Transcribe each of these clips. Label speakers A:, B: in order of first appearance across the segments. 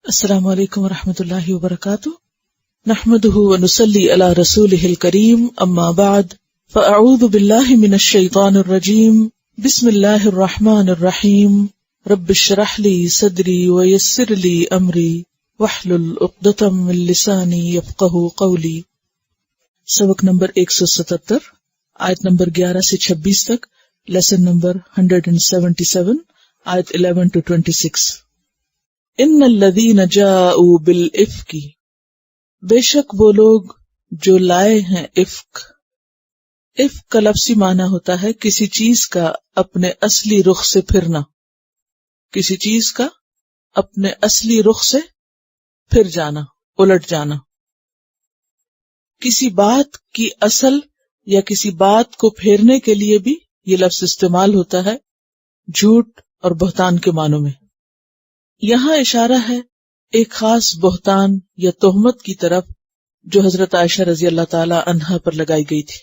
A: السلام علیکم ورحمۃ اللہ وبرکاتہ، نحمده ونصلی علی رسوله الکریم، اما بعد فاعوذ باللہ من الشیطان الرجیم، بسم اللہ الرحمن الرحیم، رب اشرح لی صدری ویسر لی امری واحلل عقدۃ من لسانی یفقہوا قولی۔ سبق نمبر 177، آیت نمبر 11 سے 26 تک، لیسن نمبر 177، آیت 11 to 26۔ ان الذین جاءوا بالافک، بے شک وہ لوگ جو لائے ہیں افک۔ افک کا لفظی معنی ہوتا ہے کسی چیز کا اپنے اصلی رخ سے پھرنا، کسی چیز کا اپنے اصلی رخ سے پھر جانا، الٹ جانا، کسی بات کی اصل یا کسی بات کو پھیرنے کے لیے بھی یہ لفظ استعمال ہوتا ہے جھوٹ اور بہتان کے معنوں میں۔ یہاں اشارہ ہے ایک خاص بہتان یا تہمت کی طرف جو حضرت عائشہ رضی اللہ تعالی عنہا پر لگائی گئی تھی۔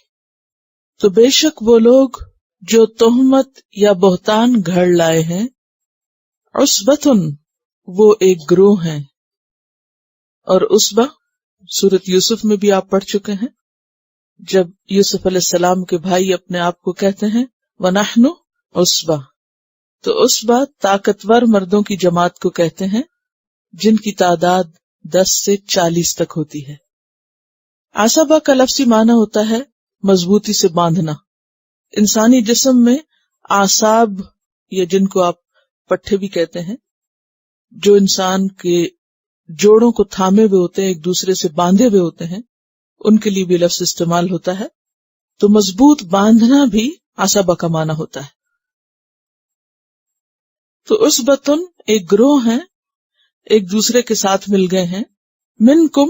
A: تو بے شک وہ لوگ جو تہمت یا بہتان گھڑ لائے ہیں، عصبتن، وہ ایک گروہ ہیں۔ اور عصبہ سورۃ یوسف میں بھی آپ پڑھ چکے ہیں، جب یوسف علیہ السلام کے بھائی اپنے آپ کو کہتے ہیں وَنَحْنُ عُصْبَةٌ، تو عصبہ طاقتور مردوں کی جماعت کو کہتے ہیں جن کی تعداد 10 سے 40 تک ہوتی ہے۔ عصبہ کا لفظی معنی ہوتا ہے مضبوطی سے باندھنا۔ انسانی جسم میں اعصاب، یا جن کو آپ پٹھے بھی کہتے ہیں، جو انسان کے جوڑوں کو تھامے ہوئے ہوتے ہیں، ایک دوسرے سے باندھے ہوئے ہوتے ہیں، ان کے لیے بھی لفظ استعمال ہوتا ہے۔ تو مضبوط باندھنا بھی عصبہ کا معنی ہوتا ہے۔ تو عصبتن ایک گروہ ہیں، ایک دوسرے کے ساتھ مل گئے ہیں، منکم،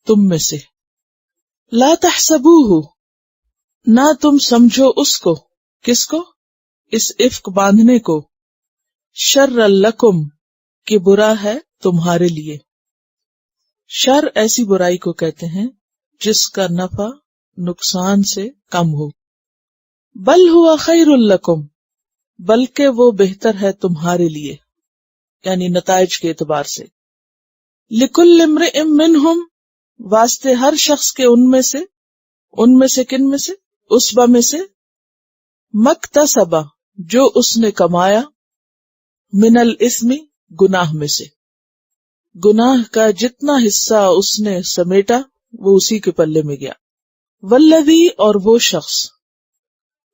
A: تم میں سے، لا تحسبوہ، نہ تم سمجھو اس کو، کس کو؟ اس افک باندھنے کو، شر لکم، کہ برا ہے تمہارے لیے۔ شر ایسی برائی کو کہتے ہیں جس کا نفع نقصان سے کم ہو۔ بل ہوا خیر لکم، بلکہ وہ بہتر ہے تمہارے لیے، یعنی نتائج کے اعتبار سے۔ لکل امرئ منہم، واسطے ہر شخص کے ان میں سے کن میں سے؟ عصبہ میں سے، مکتسبہ، جو اس نے کمایا، من الاثم، گناہ میں سے، گناہ کا جتنا حصہ اس نے سمیٹا وہ اسی کے پلے میں گیا۔ والذی، اور وہ شخص،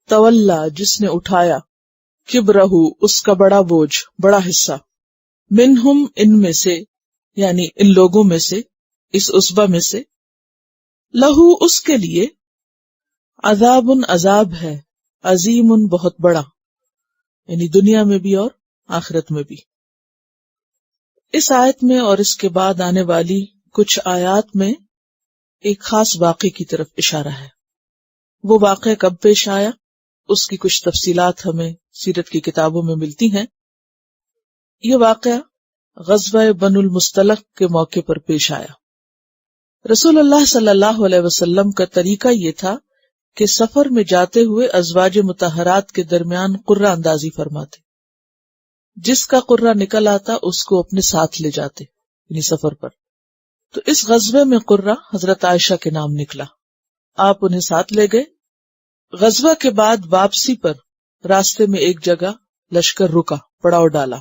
A: تولا، جس نے اٹھایا، کبرہ، اس کا بڑا بوجھ، بڑا حصہ، منہم، ان میں سے، یعنی ان لوگوں میں سے، اس عصبہ میں سے، لہو، اس کے لیے، عذاب، عذاب ہے، عظیم، بہت بڑا، یعنی دنیا میں بھی اور آخرت میں بھی۔ اس آیت میں اور اس کے بعد آنے والی کچھ آیات میں ایک خاص واقعے کی طرف اشارہ ہے۔ وہ واقعہ کب پیش آیا، اس کی کچھ تفصیلات ہمیں سیرت کی کتابوں میں ملتی ہیں۔ یہ واقعہ غزوہ بنو المصطلق کے موقع پر پیش آیا۔ رسول اللہ صلی اللہ علیہ وسلم کا طریقہ یہ تھا کہ سفر میں جاتے ہوئے ازواج مطہرات کے درمیان قرہ اندازی فرماتے، جس کا قرہ نکل آتا اس کو اپنے ساتھ لے جاتے، یعنی سفر پر۔ تو اس غزوے میں قرہ حضرت عائشہ کے نام نکلا، آپ انہیں ساتھ لے گئے۔ غزوہ کے بعد واپسی پر راستے میں ایک جگہ لشکر رکا، پڑاؤ ڈالا۔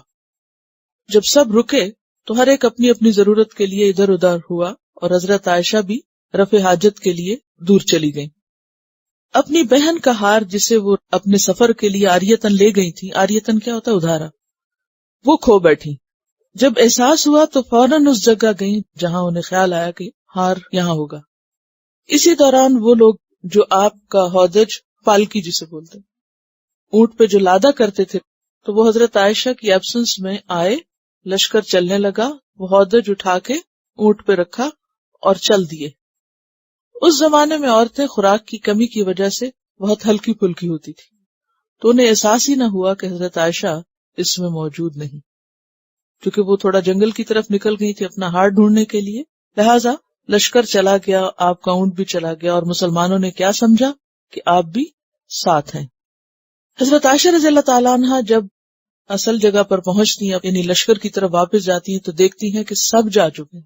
A: جب سب رکے تو ہر ایک اپنی اپنی ضرورت کے لیے ادھر ادھر ہوا، اور حضرت عائشہ بھی رفع حاجت کے لیے دور چلی گئیں۔ اپنی بہن کا ہار جسے وہ اپنے سفر کے لیے عاریتن لے گئی تھی، عاریتن کیا ہوتا ہے؟ ادھارا، وہ کھو بیٹھی۔ جب احساس ہوا تو فوراً اس جگہ گئیں جہاں انہیں خیال آیا کہ ہار یہاں ہوگا۔ اسی دوران وہ لوگ جو آپ کا ہودج، پالکی جسے بولتے ہیں، اونٹ پہ جو لادا کرتے تھے، تو وہ حضرت عائشہ کی ایبسنس میں آئے، لشکر چلنے لگا، وہ ہودج اٹھا کے اونٹ پہ رکھا اور چل دیے۔ اس زمانے میں عورتیں خوراک کی کمی کی وجہ سے بہت ہلکی پھلکی ہوتی تھی، تو انہیں احساس ہی نہ ہوا کہ حضرت عائشہ اس میں موجود نہیں، کیونکہ وہ تھوڑا جنگل کی طرف نکل گئی تھی اپنا ہار ڈھونڈنے کے لیے۔ لہٰذا لشکر چلا گیا، آپ کا اونٹ بھی چلا گیا، اور مسلمانوں نے کیا سمجھا کہ آپ بھی ساتھ ہیں۔ حضرت عائشہ رضی اللہ تعالیٰ عنہ جب اصل جگہ پر پہنچتی ہیں یعنی لشکر کی طرف واپس جاتی ہیں تو دیکھتی ہیں کہ سب جا چکے ہیں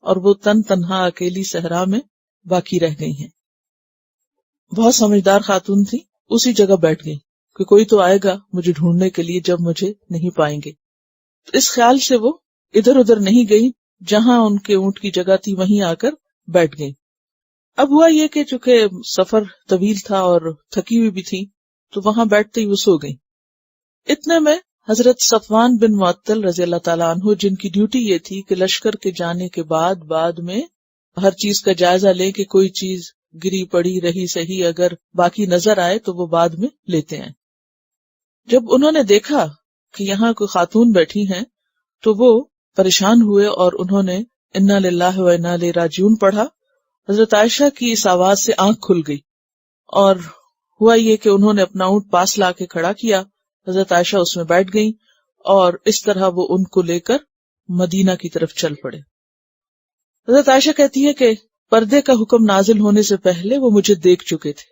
A: اور وہ تنہا اکیلی صحرا میں باقی رہ گئی ہیں. بہت سمجھدار خاتون تھی، اسی جگہ بیٹھ گئی کہ کوئی تو آئے گا مجھے ڈھونڈنے کے لیے جب مجھے نہیں پائیں گے. تو اس خیال سے وہ ادھر ادھر نہیں گئی، جہاں ان کے اونٹ کی جگہ تھی وہیں آ کر بیٹھ گئی. اب ہوا یہ کہ چونکہ سفر طویل تھا اور تھکی ہوئی بھی تھی تو وہاں بیٹھتے ہی وہ سو گئی. اتنے میں حضرت صفوان بن معطل رضی اللہ تعالیٰ عنہ، جن کی ڈیوٹی یہ تھی کہ لشکر کے جانے کے بعد میں ہر چیز کا جائزہ لے کہ کوئی چیز گری پڑی رہی صحیح اگر باقی نظر آئے تو وہ بعد میں لیتے ہیں. جب انہوں نے دیکھا کہ یہاں کوئی خاتون بیٹھی ہیں تو وہ پریشان ہوئے اور انہوں نے انا للہ و انا الیہ راجعون پڑھا. حضرت عائشہ کی اس آواز سے آنکھ کھل گئی اور ہوا یہ کہ انہوں نے اپنا اونٹ پاس لا کے کھڑا کیا. حضرت عائشہ اس میں بیٹھ گئیں اور اس طرح وہ ان کو لے کر مدینہ کی طرف چل پڑے. حضرت عائشہ کہتی ہے کہ پردے کا حکم نازل ہونے سے پہلے وہ مجھے دیکھ چکے تھے.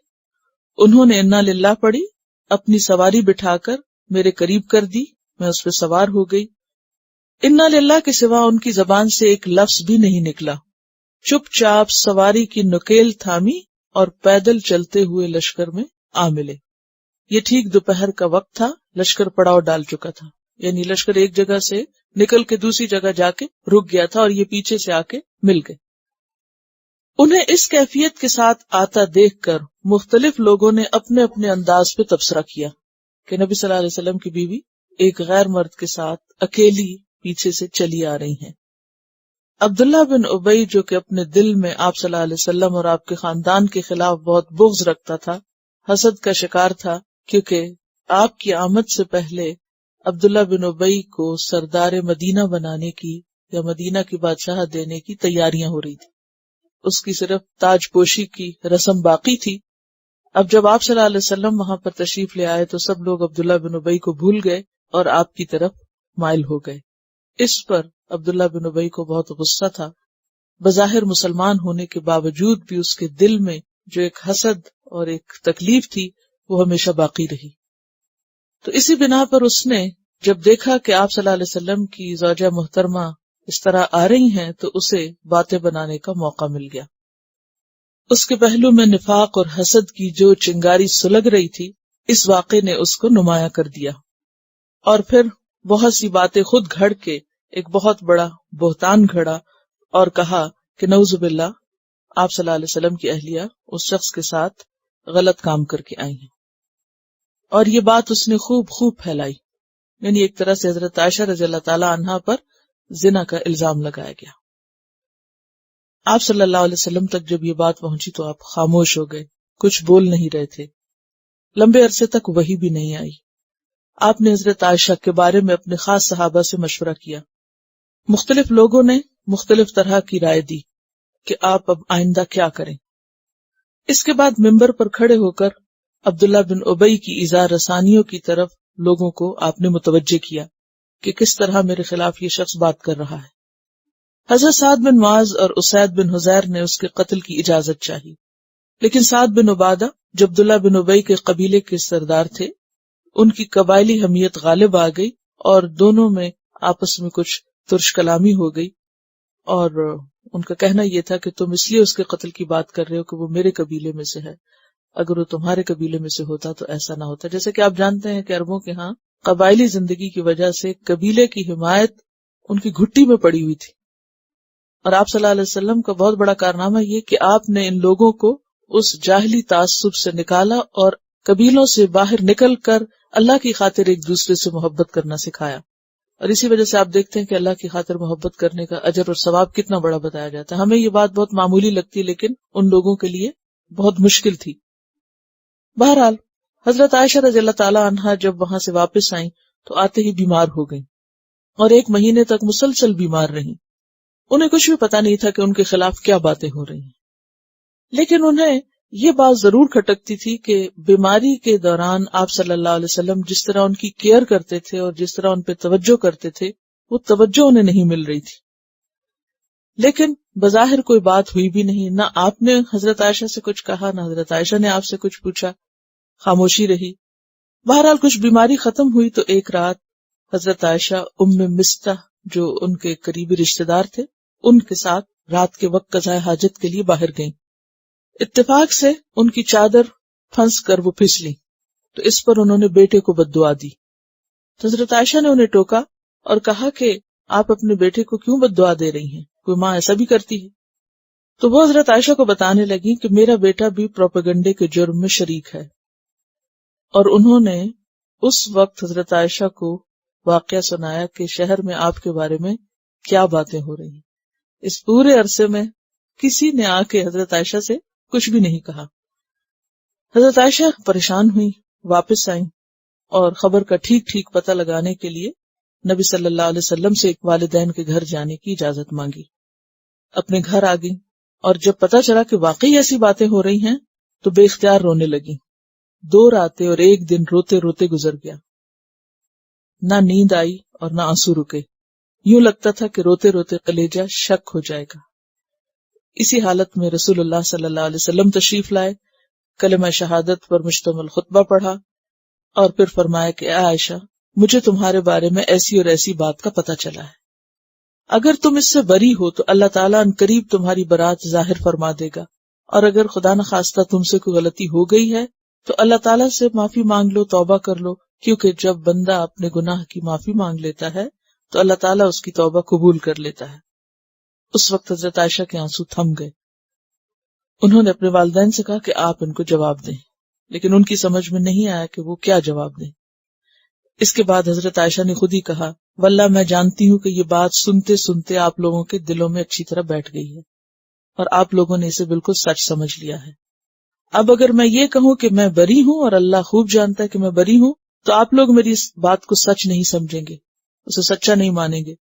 A: انہوں نے انا للہ پڑھی، اپنی سواری بٹھا کر میرے قریب کر دی، میں اس پہ سوار ہو گئی. انا للہ کے سوا ان کی زبان سے ایک لفظ بھی نہیں نکلا. چپ چاپ سواری کی نکیل تھامی اور پیدل چلتے ہوئے لشکر میں آ ملے. یہ ٹھیک دوپہر کا وقت تھا، لشکر پڑاؤ ڈال چکا تھا، یعنی لشکر ایک جگہ سے نکل کے دوسری جگہ جا کے رک گیا تھا اور یہ پیچھے سے آ کے مل گئے. انہیں اس کیفیت کے ساتھ آتا دیکھ کر مختلف لوگوں نے اپنے اپنے انداز پہ تبصرہ کیا کہ نبی صلی اللہ علیہ وسلم کی بیوی ایک غیر مرد کے ساتھ اکیلی پیچھے سے چلی آ رہی ہیں. عبداللہ بن ابی جو کہ اپنے دل میں آپ صلی اللہ علیہ وسلم اور آپ کے خاندان کے خلاف بہت بغض رکھتا تھا، حسد کا شکار تھا، کیونکہ آپ کی آمد سے پہلے عبداللہ بن ابی کو سردار مدینہ بنانے کی یا مدینہ کی بادشاہ دینے کی تیاریاں ہو رہی تھی. اس کی صرف تاج پوشی کی رسم باقی تھی. اب جب آپ صلی اللہ علیہ وسلم وہاں پر تشریف لے آئے تو سب لوگ عبداللہ بن ابی کو بھول گئے اور آپ کی طرف مائل ہو گئے. اس پر عبداللہ بن ابی کو بہت غصہ تھا. بظاہر مسلمان ہونے کے باوجود بھی اس کے دل میں جو ایک حسد اور ایک تکلیف تھی وہ ہمیشہ باقی رہی. تو اسی بنا پر اس نے جب دیکھا کہ آپ صلی اللہ علیہ وسلم کی زوجہ محترمہ اس طرح آ رہی ہیں تو اسے باتیں بنانے کا موقع مل گیا. اس کے پہلو میں نفاق اور حسد کی جو چنگاری سلگ رہی تھی، اس واقعے نے اس کو نمایاں کر دیا اور پھر بہت سی باتیں خود گھڑ کے ایک بہت بڑا بہتان گھڑا اور کہا کہ نعوذ باللہ آپ صلی اللہ علیہ وسلم کی اہلیہ اس شخص کے ساتھ غلط کام کر کے آئی ہیں. اور یہ بات اس نے خوب پھیلائی، یعنی ایک طرح سے حضرت عائشہ رضی اللہ تعالی عنہا پر زنا کا الزام لگایا گیا. آپ صلی اللہ علیہ وسلم تک جب یہ بات پہنچی تو آپ خاموش ہو گئے، کچھ بول نہیں رہے تھے. لمبے عرصے تک وحی بھی نہیں آئی. آپ نے حضرت عائشہ کے بارے میں اپنے خاص صحابہ سے مشورہ کیا. مختلف لوگوں نے مختلف طرح کی رائے دی کہ آپ اب آئندہ کیا کریں. اس کے بعد منبر پر کھڑے ہو کر عبداللہ بن ابی کی ایذا رسانیوں کی طرف لوگوں کو آپ نے متوجہ کیا کہ کس طرح میرے خلاف یہ شخص بات کر رہا ہے. حضرت سعد بن معاذ اور اسید بن حذیر نے اس کے قتل کی اجازت چاہی، لیکن سعد بن عبادہ جو عبداللہ بن ابی کے قبیلے کے سردار تھے، ان کی قبائلی حمیت غالب آ گئی اور دونوں میں آپس میں کچھ ترش کلامی ہو گئی اور ان کا کہنا یہ تھا کہ تم اس لیے اس کے قتل کی بات کر رہے ہو کہ وہ میرے قبیلے میں سے ہے، اگر وہ تمہارے قبیلے میں سے ہوتا تو ایسا نہ ہوتا. جیسے کہ آپ جانتے ہیں کہ عربوں کے ہاں قبائلی زندگی کی وجہ سے قبیلے کی حمایت ان کی گھٹی میں پڑی ہوئی تھی، اور آپ صلی اللہ علیہ وسلم کا بہت بڑا کارنامہ یہ کہ آپ نے ان لوگوں کو اس جاہلی تعصب سے نکالا اور قبیلوں سے باہر نکل کر اللہ کی خاطر ایک دوسرے سے محبت کرنا سکھایا. اور اسی وجہ سے آپ دیکھتے ہیں کہ اللہ کی خاطر محبت کرنے کا اجر اور ثواب کتنا بڑا بتایا جاتا ہے. ہمیں یہ بات بہت معمولی لگتی ہے لیکن ان لوگوں کے لیے بہت مشکل تھی. بہرحال حضرت عائشہ رضی اللہ تعالی عنہا جب وہاں سے واپس آئیں تو آتے ہی بیمار ہو گئیں اور 1 مہینے تک مسلسل بیمار رہیں. انہیں کچھ بھی پتا نہیں تھا کہ ان کے خلاف کیا باتیں ہو رہی ہیں، لیکن انہیں یہ بات ضرور کھٹکتی تھی کہ بیماری کے دوران آپ صلی اللہ علیہ وسلم جس طرح ان کی کیئر کرتے تھے اور جس طرح ان پہ توجہ کرتے تھے وہ توجہ انہیں نہیں مل رہی تھی. لیکن بظاہر کوئی بات ہوئی بھی نہیں، نہ آپ نے حضرت عائشہ سے کچھ کہا نہ حضرت عائشہ نے آپ سے کچھ پوچھا، خاموشی رہی. بہرحال کچھ بیماری ختم ہوئی تو ایک رات حضرت عائشہ ام مستح جو ان کے قریبی رشتہ دار تھے ان کے ساتھ رات کے وقت قضاء حاجت کے لیے باہر گئیں. اتفاق سے ان کی چادر پھنس کر وہ پھسلی تو اس پر انہوں نے بیٹے کو بد دعا دی. تو حضرت عائشہ نے انہیں ٹوکا اور کہا کہ آپ اپنے بیٹے کو کیوں بد دعا دے رہی ہیں؟ کوئی ماں ایسا بھی کرتی ہے؟ تو وہ حضرت عائشہ کو بتانے لگی کہ میرا بیٹا بھی پروپیگنڈے کے جرم میں شریک ہے. اور انہوں نے اس وقت حضرت عائشہ کو واقعہ سنایا کہ شہر میں آپ کے بارے میں کیا باتیں ہو رہی ہیں. اس پورے عرصے میں کسی نے آ کے حضرت عائشہ سے کچھ بھی نہیں کہا. حضرت عائشہ پریشان ہوئی، واپس آئیں اور خبر کا ٹھیک ٹھیک پتہ لگانے کے لیے نبی صلی اللہ علیہ وسلم سے والدین کے گھر جانے کی اجازت مانگی. اپنے گھر آ گئی اور جب پتہ چلا کہ واقعی ایسی باتیں ہو رہی ہیں تو بے اختیار رونے لگی. 2 راتیں اور 1 دن روتے روتے گزر گیا. نہ نیند آئی اور نہ آنسو رکے. یوں لگتا تھا کہ روتے روتے کلیجہ شک ہو جائے گا. اسی حالت میں رسول اللہ صلی اللہ علیہ وسلم تشریف لائے، کلمہ شہادت پر مشتمل خطبہ پڑھا اور پھر فرمایا کہ اے عائشہ، مجھے تمہارے بارے میں ایسی اور ایسی بات کا پتہ چلا ہے. اگر تم اس سے بری ہو تو اللہ تعالیٰ ان قریب تمہاری برات ظاہر فرما دے گا، اور اگر خدا نخواستہ تم سے کوئی غلطی ہو گئی ہے تو اللہ تعالیٰ سے معافی مانگ لو، توبہ کر لو، کیونکہ جب بندہ اپنے گناہ کی معافی مانگ لیتا ہے تو اللہ تعالیٰ اس کی توبہ قبول کر لیتا ہے. اس وقت حضرت عائشہ کے آنسو تھم گئے. انہوں نے اپنے والدین سے کہا کہ آپ ان کو جواب دیں، لیکن ان کی سمجھ میں نہیں آیا کہ وہ کیا جواب دیں. اس کے بعد حضرت عائشہ نے خود ہی کہا، واللہ میں جانتی ہوں کہ یہ بات سنتے سنتے آپ لوگوں کے دلوں میں اچھی طرح بیٹھ گئی ہے اور آپ لوگوں نے اسے بالکل سچ سمجھ لیا ہے. اب اگر میں یہ کہوں کہ میں بری ہوں اور اللہ خوب جانتا ہے کہ میں بری ہوں تو آپ لوگ میری اس بات کو سچ نہیں سمجھیں گے، اسے سچا نہیں مانیں گے.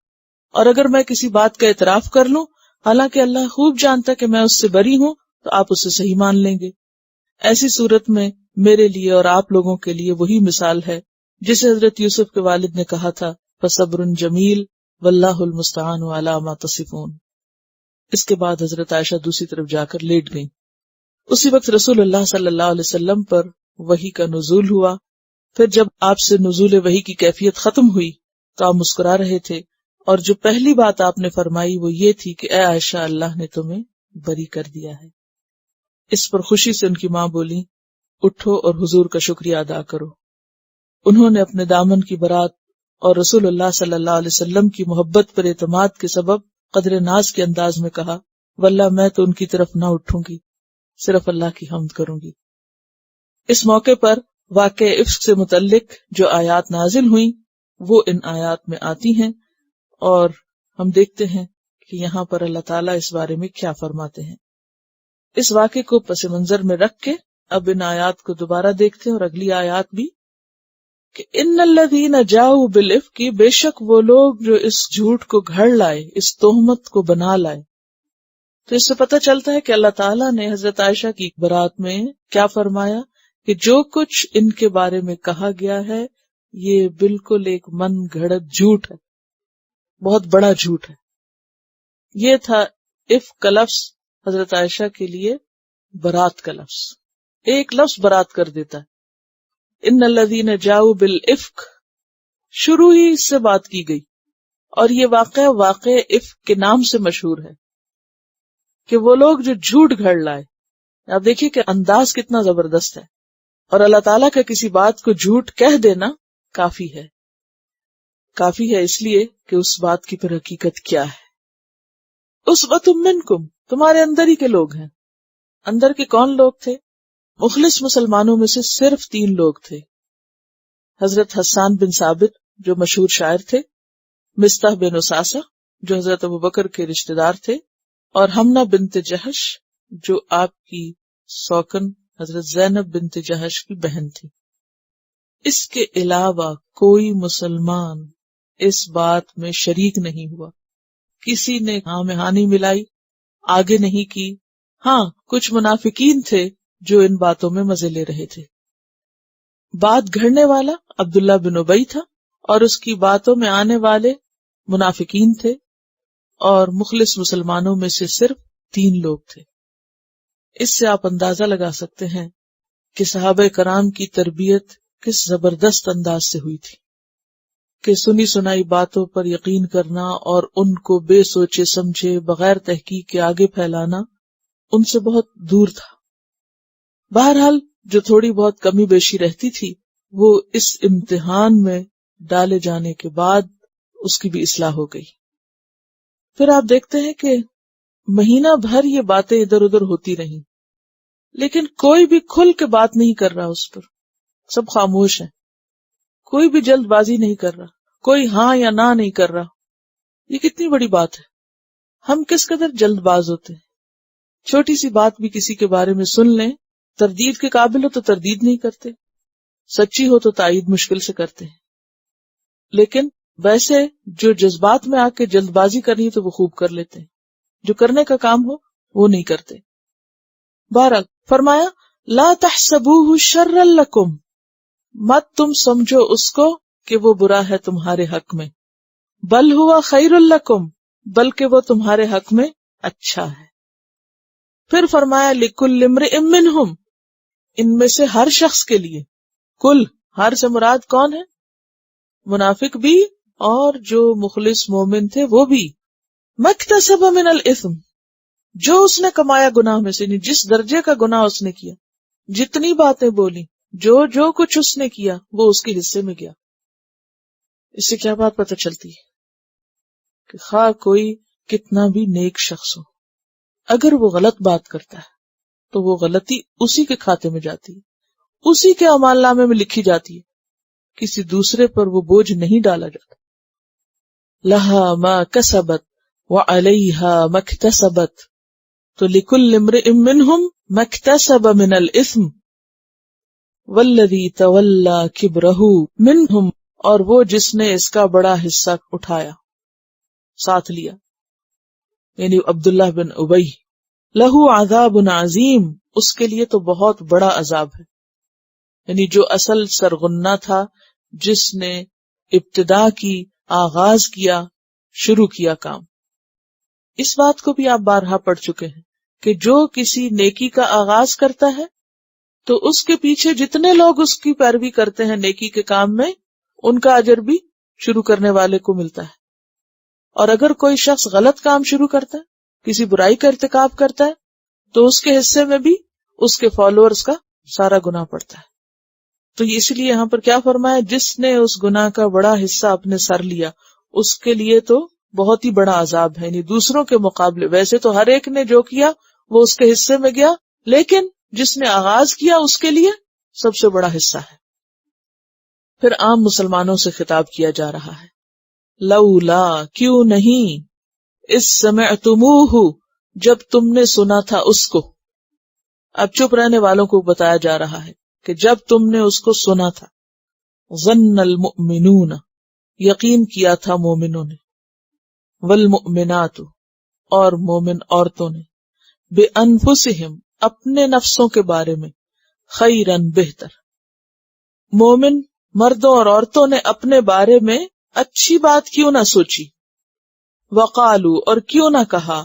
A: اور اگر میں کسی بات کا اعتراف کر لوں حالانکہ اللہ خوب جانتا ہے کہ میں اس سے بری ہوں تو آپ اسے صحیح مان لیں گے. ایسی صورت میں میرے لیے اور آپ لوگوں کے لیے وہی مثال ہے جسے حضرت یوسف کے والد نے کہا تھا، فصبر جمیل واللہ المستعان علی ما تصفون. اس کے بعد حضرت عائشہ دوسری طرف جا کر لیٹ گئیں. اسی وقت رسول اللہ صلی اللہ علیہ وسلم پر وحی کا نزول ہوا. پھر جب آپ سے نزول وحی کی کیفیت ختم ہوئی تو آپ مسکرا رہے تھے، اور جو پہلی بات آپ نے فرمائی وہ یہ تھی کہ اے عائشہ، اللہ نے تمہیں بری کر دیا ہے. اس پر خوشی سے ان کی ماں بولی، اٹھو اور حضور کا شکریہ ادا کرو. انہوں نے اپنے دامن کی برات اور رسول اللہ صلی اللہ علیہ وسلم کی محبت پر اعتماد کے سبب قدر ناز کے انداز میں کہا، واللہ میں تو ان کی طرف نہ اٹھوں گی، صرف اللہ کی حمد کروں گی. اس موقع پر واقع عفق سے متعلق جو آیات نازل ہوئیں وہ ان آیات میں آتی ہیں، اور ہم دیکھتے ہیں کہ یہاں پر اللہ تعالیٰ اس بارے میں کیا فرماتے ہیں. اس واقعے کو پس منظر میں رکھ کے اب ان آیات کو دوبارہ دیکھتے ہیں، اور اگلی آیات بھی، کہ ان الذین جاؤوا بالافک، بے شک وہ لوگ جو اس جھوٹ کو گھڑ لائے، اس تہمت کو بنا لائے. تو اس سے پتہ چلتا ہے کہ اللہ تعالیٰ نے حضرت عائشہ کی برات میں کیا فرمایا کہ جو کچھ ان کے بارے میں کہا گیا ہے یہ بالکل ایک من گھڑت جھوٹ ہے، بہت بڑا جھوٹ ہے. یہ تھا افک کا لفظ حضرت عائشہ کے لیے برات کا لفظ. ایک لفظ برات کر دیتا ہے. ان الذین جاؤوا بالافک، شروع ہی اس سے بات کی گئی، اور یہ واقع افک کے نام سے مشہور ہے کہ وہ لوگ جو جھوٹ گھڑ لائے. آپ دیکھیے کہ انداز کتنا زبردست ہے، اور اللہ تعالیٰ کا کسی بات کو جھوٹ کہہ دینا کافی ہے. کافی ہے اس لیے کہ اس بات کی پر حقیقت کیا ہے. اسوۃ منکم، تمہارے اندر ہی کے لوگ ہیں. اندر کے کون لوگ تھے؟ مخلص مسلمانوں میں سے صرف 3 لوگ تھے. حضرت حسان بن ثابت جو مشہور شاعر تھے، مصطح بن اساسہ جو حضرت ابوبکر کے رشتہ دار تھے، اور حمنہ بنت جہش جو آپ کی سوکن حضرت زینب بنت جہش کی بہن تھی. اس کے علاوہ کوئی مسلمان اس بات میں شریک نہیں ہوا. کسی نے ہاں میں ہاں نہیں ملائی، آگے نہیں کی. ہاں کچھ منافقین تھے جو ان باتوں میں مزے لے رہے تھے. بات گھڑنے والا عبداللہ بن ابی تھا، اور اس کی باتوں میں آنے والے منافقین تھے، اور مخلص مسلمانوں میں سے صرف 3 لوگ تھے. اس سے آپ اندازہ لگا سکتے ہیں کہ صحابہ کرام کی تربیت کس زبردست انداز سے ہوئی تھی کہ سنی سنائی باتوں پر یقین کرنا اور ان کو بے سوچے سمجھے بغیر تحقیق کے آگے پھیلانا ان سے بہت دور تھا۔ بہرحال جو تھوڑی بہت کمی بیشی رہتی تھی وہ اس امتحان میں ڈالے جانے کے بعد اس کی بھی اصلاح ہو گئی۔ پھر آپ دیکھتے ہیں کہ مہینہ بھر یہ باتیں ادھر ادھر ہوتی رہیں، لیکن کوئی بھی کھل کے بات نہیں کر رہا اس پر، سب خاموش ہیں، کوئی بھی جلد بازی نہیں کر رہا، کوئی ہاں یا نہ نہیں کر رہا۔ یہ کتنی بڑی بات ہے۔ ہم کس قدر جلد باز ہوتے ہیں، چھوٹی سی بات بھی کسی کے بارے میں سن لیں، تردید کے قابل ہو تو تردید نہیں کرتے، سچی ہو تو تائید مشکل سے کرتے ہیں، لیکن ویسے جو جذبات میں آ کے جلد بازی کرنی ہے تو وہ خوب کر لیتے ہیں، جو کرنے کا کام ہو وہ نہیں کرتے۔ بہرحال فرمایا لا تحسبوہ شرا لکم، مت تم سمجھو اس کو کہ وہ برا ہے تمہارے حق میں، بل ہوا خیر لکم، بلکہ وہ تمہارے حق میں اچھا ہے۔ پھر فرمایا لکل امرئ منہم، ان میں سے ہر شخص کے لیے، کل ہر سے مراد کون ہے؟ منافق بھی اور جو مخلص مومن تھے وہ بھی، مکتسب من الاثم، جو اس نے کمایا گناہ میں سے، جس درجے کا گناہ اس نے کیا، جتنی باتیں بولی، جو کچھ اس نے کیا وہ اس کے حصے میں گیا۔ اس سے کیا بات پتہ چلتی ہے کہ خواہ کوئی کتنا بھی نیک شخص ہو، اگر وہ غلط بات کرتا ہے تو وہ غلطی اسی کے کھاتے میں جاتی ہے، اسی کے اعمال نامے میں لکھی جاتی ہے، کسی دوسرے پر وہ بوجھ نہیں ڈالا جاتا۔ لہا ما کسبت وعلیہا ما اکتسبت، تو لکل امرئ منہم ما اکتسب من الاثم والذی تولی کبرہ منہم، اور وہ جس نے اس کا بڑا حصہ اٹھایا، ساتھ لیا، یعنی عبداللہ بن ابی، لہو عذاب عظیم، اس کے لیے تو بہت بڑا عذاب ہے، یعنی جو اصل سرغنہ تھا، جس نے ابتدا کی، آغاز کیا، شروع کیا کام۔ اس بات کو بھی آپ بارہا پڑھ چکے ہیں کہ جو کسی نیکی کا آغاز کرتا ہے تو اس کے پیچھے جتنے لوگ اس کی پیروی کرتے ہیں نیکی کے کام میں، ان کا اجر بھی شروع کرنے والے کو ملتا ہے، اور اگر کوئی شخص غلط کام شروع کرتا ہے، کسی برائی کا ارتکاب کرتا ہے، تو اس کے حصے میں بھی اس کے فالوورز کا سارا گناہ پڑتا ہے۔ تو اس لیے یہاں پر کیا فرمایا، جس نے اس گناہ کا بڑا حصہ اپنے سر لیا اس کے لیے تو بہت ہی بڑا عذاب ہے، یعنی دوسروں کے مقابلے ویسے تو ہر ایک نے جو کیا وہ اس کے حصے میں گیا، لیکن جس نے آغاز کیا اس کے لیے سب سے بڑا حصہ ہے۔ پھر عام مسلمانوں سے خطاب کیا جا رہا ہے، لولا، کیوں نہیں، اس سمعتموہ، جب تم نے سنا تھا اس کو۔ اب چپ رہنے والوں کو بتایا جا رہا ہے کہ جب تم نے اس کو سنا تھا، ظن المؤمنون، یقین کیا تھا مومنوں نے، والمؤمنات، اور مومن عورتوں نے، بانفسہم، اپنے نفسوں کے بارے میں، خیرن، بہتر۔ مومن مردوں اور عورتوں نے اپنے بارے میں اچھی بات کیوں نہ سوچی، وقالو، اور کیوں نہ کہا،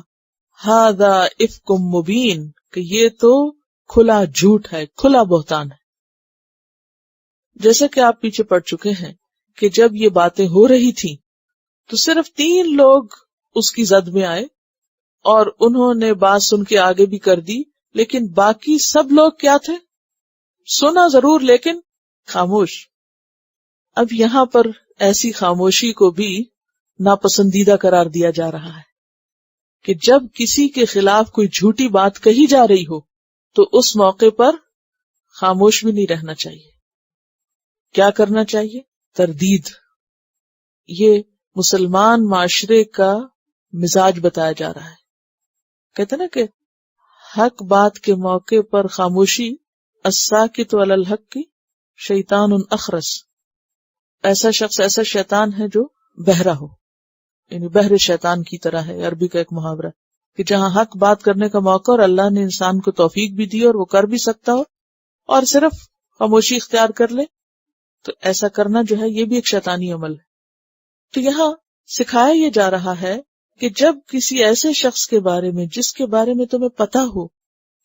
A: ھذا افک مبین، کہ یہ تو کھلا جھوٹ ہے، کھلا بہتان ہے۔ جیسا کہ آپ پیچھے پڑھ چکے ہیں کہ جب یہ باتیں ہو رہی تھی تو صرف 3 لوگ اس کی زد میں آئے اور انہوں نے بات سن کے آگے بھی کر دی، لیکن باقی سب لوگ کیا تھے؟ سنا ضرور لیکن خاموش۔ اب یہاں پر ایسی خاموشی کو بھی ناپسندیدہ قرار دیا جا رہا ہے کہ جب کسی کے خلاف کوئی جھوٹی بات کہی جا رہی ہو تو اس موقع پر خاموش بھی نہیں رہنا چاہیے۔ کیا کرنا چاہیے؟ تردید۔ یہ مسلمان معاشرے کا مزاج بتایا جا رہا ہے۔ کہتے نا کہ حق بات کے موقع پر خاموشی، الساکت علی الحق کی شیطان اخرس، ایسا شخص، ایسا شیطان ہے جو بہرا ہو، یعنی بہر شیطان کی طرح ہے۔ عربی کا ایک محاورہ کہ جہاں حق بات کرنے کا موقع اور اللہ نے انسان کو توفیق بھی دی اور وہ کر بھی سکتا ہو اور صرف خاموشی اختیار کر لے، تو ایسا کرنا جو ہے یہ بھی ایک شیطانی عمل ہے۔ تو یہاں سکھایا یہ جا رہا ہے کہ جب کسی ایسے شخص کے بارے میں جس کے بارے میں تمہیں پتا ہو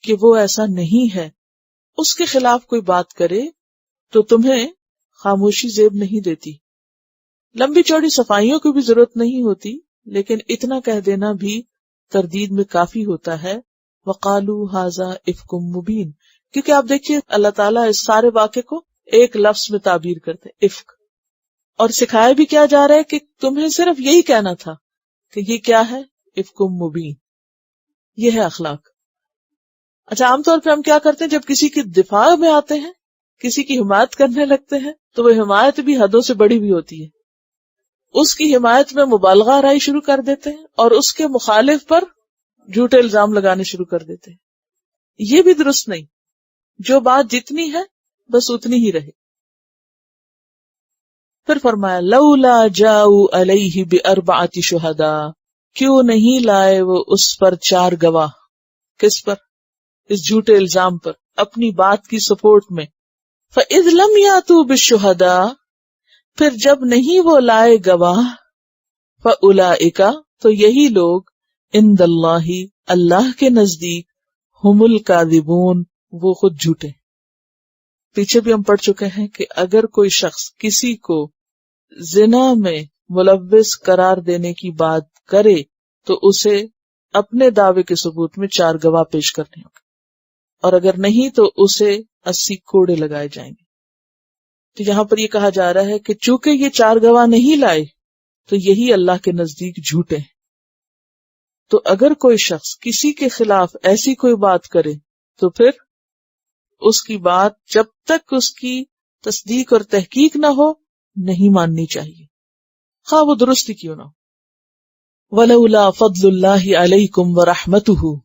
A: کہ وہ ایسا نہیں ہے، اس کے خلاف کوئی بات کرے تو تمہیں خاموشی زیب نہیں دیتی. لمبی چوڑی صفائیوں کی بھی ضرورت نہیں ہوتی، لیکن اتنا کہہ دینا بھی تردید میں کافی ہوتا ہے. وَقَالُوا هَذَا إِفْكٌ مُبِينٌ، کیونکہ آپ دیکھیے اللہ تعالیٰ اس سارے واقعے کو ایک لفظ میں تعبیر کرتے ہیں، افک. اور سکھایا بھی کیا جا رہا ہے کہ تمہیں صرف یہی کہنا تھا کہ یہ کیا ہے، افک مبین. یہ ہے اخلاق. اچھا، عام طور پہ ہم کیا کرتے ہیں جب کسی کی دفاع میں آتے ہیں، کسی کی حمایت کرنے لگتے ہیں، تو وہ حمایت بھی حدوں سے بڑی بھی ہوتی ہے. اس کی حمایت میں مبالغہ آرائی شروع کر دیتے ہیں اور اس کے مخالف پر جھوٹے الزام لگانے شروع کر دیتے ہیں. یہ بھی درست نہیں. جو بات جتنی ہے بس اتنی ہی رہے. پھر فرمایا لولا جاؤ علیہ باربعۃ شہداء، کیوں نہیں لائے وہ اس پر 4 گواہ. کس پر؟ اس جھوٹے الزام پر، اپنی بات کی سپورٹ میں. فاذ لم یاتوا بالشہداء، پھر جب نہیں وہ لائے گواہ، فاولئک، تو یہی لوگ، عند اللہ، اللہ کے نزدیک، ہم الکاذبون، وہ خود جھوٹے. پیچھے بھی ہم پڑھ چکے ہیں کہ اگر کوئی شخص کسی کو زنا میں ملوث قرار دینے کی بات کرے تو اسے اپنے دعوے کے ثبوت میں 4 گواہ پیش کرنے ہوں گے، اور اگر نہیں تو اسے 80 کوڑے لگائے جائیں گے. تو یہاں پر یہ کہا جا رہا ہے کہ چونکہ یہ 4 گواہ نہیں لائے تو یہی اللہ کے نزدیک جھوٹے ہیں. تو اگر کوئی شخص کسی کے خلاف ایسی کوئی بات کرے تو پھر اس کی بات جب تک اس کی تصدیق اور تحقیق نہ ہو نہیں ماننی چاہیے، خواہ وہ درستی کیوں نہ ہو. وَلَوْلَا فَضْلُ اللَّهِ عَلَيْكُمْ وَرَحْمَتُهُ،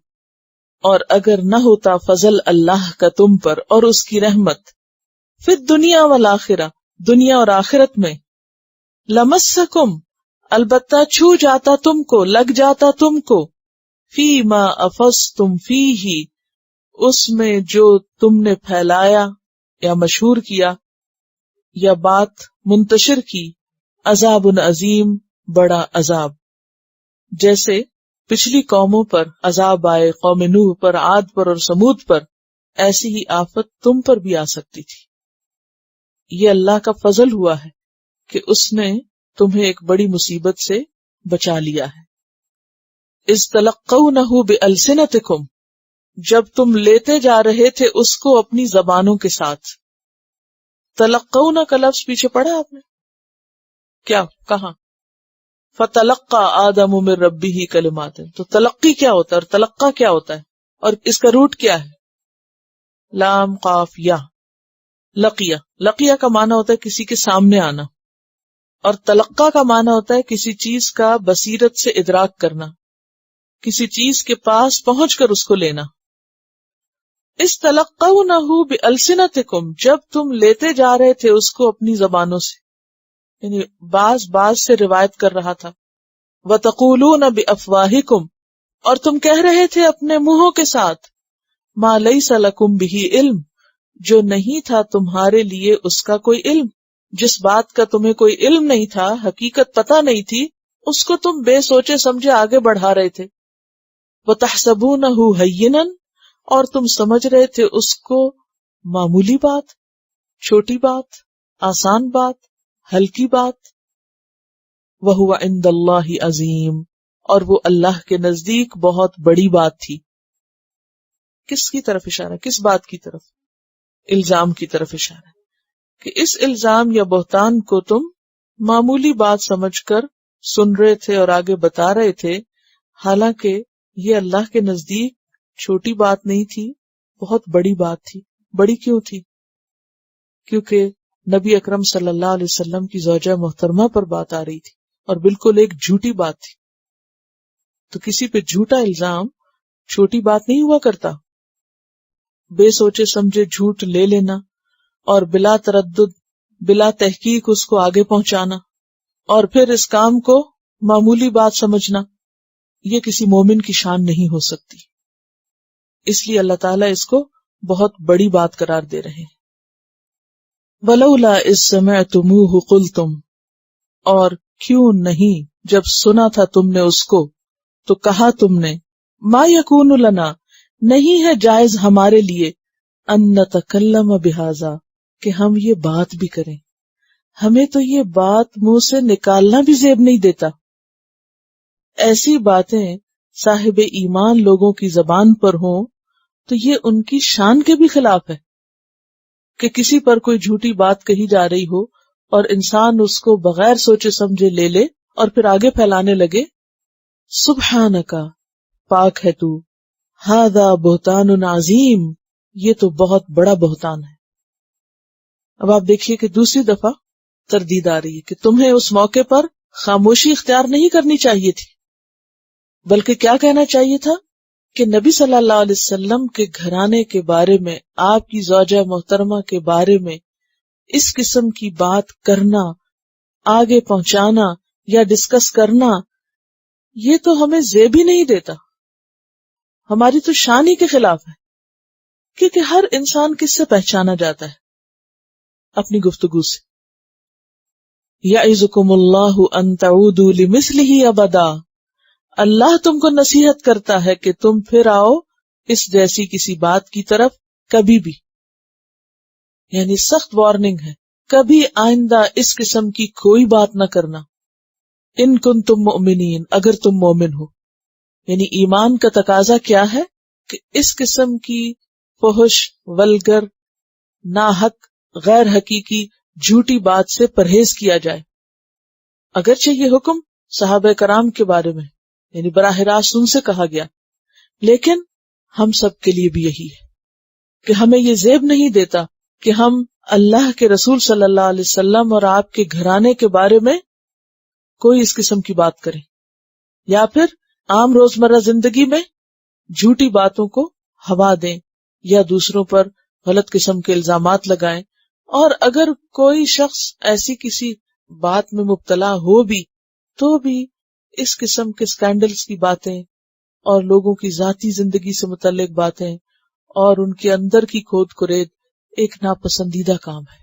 A: اور اگر نہ ہوتا فضل اللہ کا تم پر اور اس کی رحمت، فی الدنیا والآخرہ، دنیا اور آخرت میں، لَمَسَّكُمْ، البتہ چھو جاتا تم کو، لگ جاتا تم کو، فی ما افضتم فیہ، اس میں جو تم نے پھیلایا یا مشہور کیا یا بات منتشر کی، عذاب عظیم، بڑا عذاب. جیسے پچھلی قوموں پر عذاب آئے، قوم نوح پر، عاد پر اور سمود پر، ایسی ہی آفت تم پر بھی آ سکتی تھی. یہ اللہ کا فضل ہوا ہے کہ اس نے تمہیں ایک بڑی مصیبت سے بچا لیا ہے. اذ تلقونہ بألسنتکم، جب تم لیتے جا رہے تھے اس کو اپنی زبانوں کے ساتھ. تلقونہ کا لفظ پیچھے پڑھا آپ نے؟ کیا کہاں؟ فتلقى آدم من ربہ کلمات. تو تلقی کیا ہوتا ہے اور تلقی کیا ہوتا ہے اور اس کا روٹ کیا ہے؟ لام قاف یا. لقیہ، لقیہ کا معنی ہوتا ہے کسی کے سامنے آنا، اور تلقی کا معنی ہوتا ہے کسی چیز کا بصیرت سے ادراک کرنا، کسی چیز کے پاس پہنچ کر اس کو لینا. استلقونہ بألسنتکم، جب تم لیتے جا رہے تھے اس کو اپنی زبانوں سے، یعنی بعض سے روایت کر رہا تھا. وتقولون بافواہکم، اور تم کہہ رہے تھے اپنے منہوں کے ساتھ، ما لیس لکم بہ علم، جو نہیں تھا تمہارے لیے اس کا کوئی علم. جس بات کا تمہیں کوئی علم نہیں تھا، حقیقت پتہ نہیں تھی، اس کو تم بے سوچے سمجھے آگے بڑھا رہے تھے. وتحسبونہ ہینا، اور تم سمجھ رہے تھے اس کو معمولی بات، چھوٹی بات، آسان بات، ہلکی بات. وَهُوَ عِندَ اللَّهِ عظیم، اور وہ اللہ کے نزدیک بہت بڑی بات تھی. کس کی طرف اشارہ؟ کس بات کی طرف؟ الزام کی طرف اشارہ، کہ اس الزام یا بہتان کو تم معمولی بات سمجھ کر سن رہے تھے اور آگے بتا رہے تھے، حالانکہ یہ اللہ کے نزدیک چھوٹی بات نہیں تھی، بہت بڑی بات تھی. بڑی کیوں تھی؟ کیونکہ نبی اکرم صلی اللہ علیہ وسلم کی زوجہ محترمہ پر بات آ رہی تھی اور بالکل ایک جھوٹی بات تھی. تو کسی پہ جھوٹا الزام چھوٹی بات نہیں ہوا کرتا. بے سوچے سمجھے جھوٹ لے لینا اور بلا تردد، بلا تحقیق اس کو آگے پہنچانا اور پھر اس کام کو معمولی بات سمجھنا، یہ کسی مومن کی شان نہیں ہو سکتی. اس لیے اللہ تعالیٰ اس کو بہت بڑی بات قرار دے رہے ہیں. وَلَوْلَا إِذْ سَمِعْتُمُوهُ قُلْتُمْ، اور کیوں نہیں جب سنا تھا تم نے اس کو تو کہا تم نے، مَا يَكُونُ لَنَا، نہیں ہے جائز ہمارے لیے، أَن نَتَكَلَّمَ بِهَذَا، کہ ہم یہ بات بھی کریں. ہمیں تو یہ بات منہ سے نکالنا بھی زیب نہیں دیتا. ایسی باتیں صاحب ایمان لوگوں کی زبان پر ہوں تو یہ ان کی شان کے بھی خلاف ہے کہ کسی پر کوئی جھوٹی بات کہی جا رہی ہو اور انسان اس کو بغیر سوچے سمجھے لے لے اور پھر آگے پھیلانے لگے. سبحانکا، پاک ہے تو، ھذا بہتان عظیم، یہ تو بہت بڑا بہتان ہے. اب آپ دیکھیے کہ دوسری دفعہ تردید آ رہی ہے کہ تمہیں اس موقع پر خاموشی اختیار نہیں کرنی چاہیے تھی، بلکہ کیا کہنا چاہیے تھا کہ نبی صلی اللہ علیہ وسلم کے گھرانے کے بارے میں، آپ کی زوجہ محترمہ کے بارے میں اس قسم کی بات کرنا، آگے پہنچانا یا ڈسکس کرنا، یہ تو ہمیں زیب ہی نہیں دیتا، ہماری تو شان ہی کے خلاف ہے. کیونکہ ہر انسان کس سے پہچانا جاتا ہے؟ اپنی گفتگو سے. یعظکم اللہ ان تعودوا لمثلہ ابدا، اللہ تم کو نصیحت کرتا ہے کہ تم پھر آؤ اس جیسی کسی بات کی طرف کبھی بھی. یعنی سخت وارننگ ہے، کبھی آئندہ اس قسم کی کوئی بات نہ کرنا. ان کنتم مؤمنین، اگر تم مومن ہو. یعنی ایمان کا تقاضا کیا ہے کہ اس قسم کی فحش، ولگر، ناحق، غیر حقیقی، جھوٹی بات سے پرہیز کیا جائے. اگرچہ یہ حکم صحابہ کرام کے بارے میں یعنی براہ راست ان سے کہا گیا، لیکن ہم سب کے لیے بھی یہی ہے کہ ہمیں یہ زیب نہیں دیتا کہ ہم اللہ کے رسول صلی اللہ علیہ وسلم اور آپ کے گھرانے کے بارے میں کوئی اس قسم کی بات کریں، یا پھر عام روزمرہ زندگی میں جھوٹی باتوں کو ہوا دیں یا دوسروں پر غلط قسم کے الزامات لگائیں. اور اگر کوئی شخص ایسی کسی بات میں مبتلا ہو بھی تو بھی اس قسم کے سکینڈلز کی باتیں اور لوگوں کی ذاتی زندگی سے متعلق باتیں اور ان کے اندر کی کھود کرید ایک ناپسندیدہ کام ہے.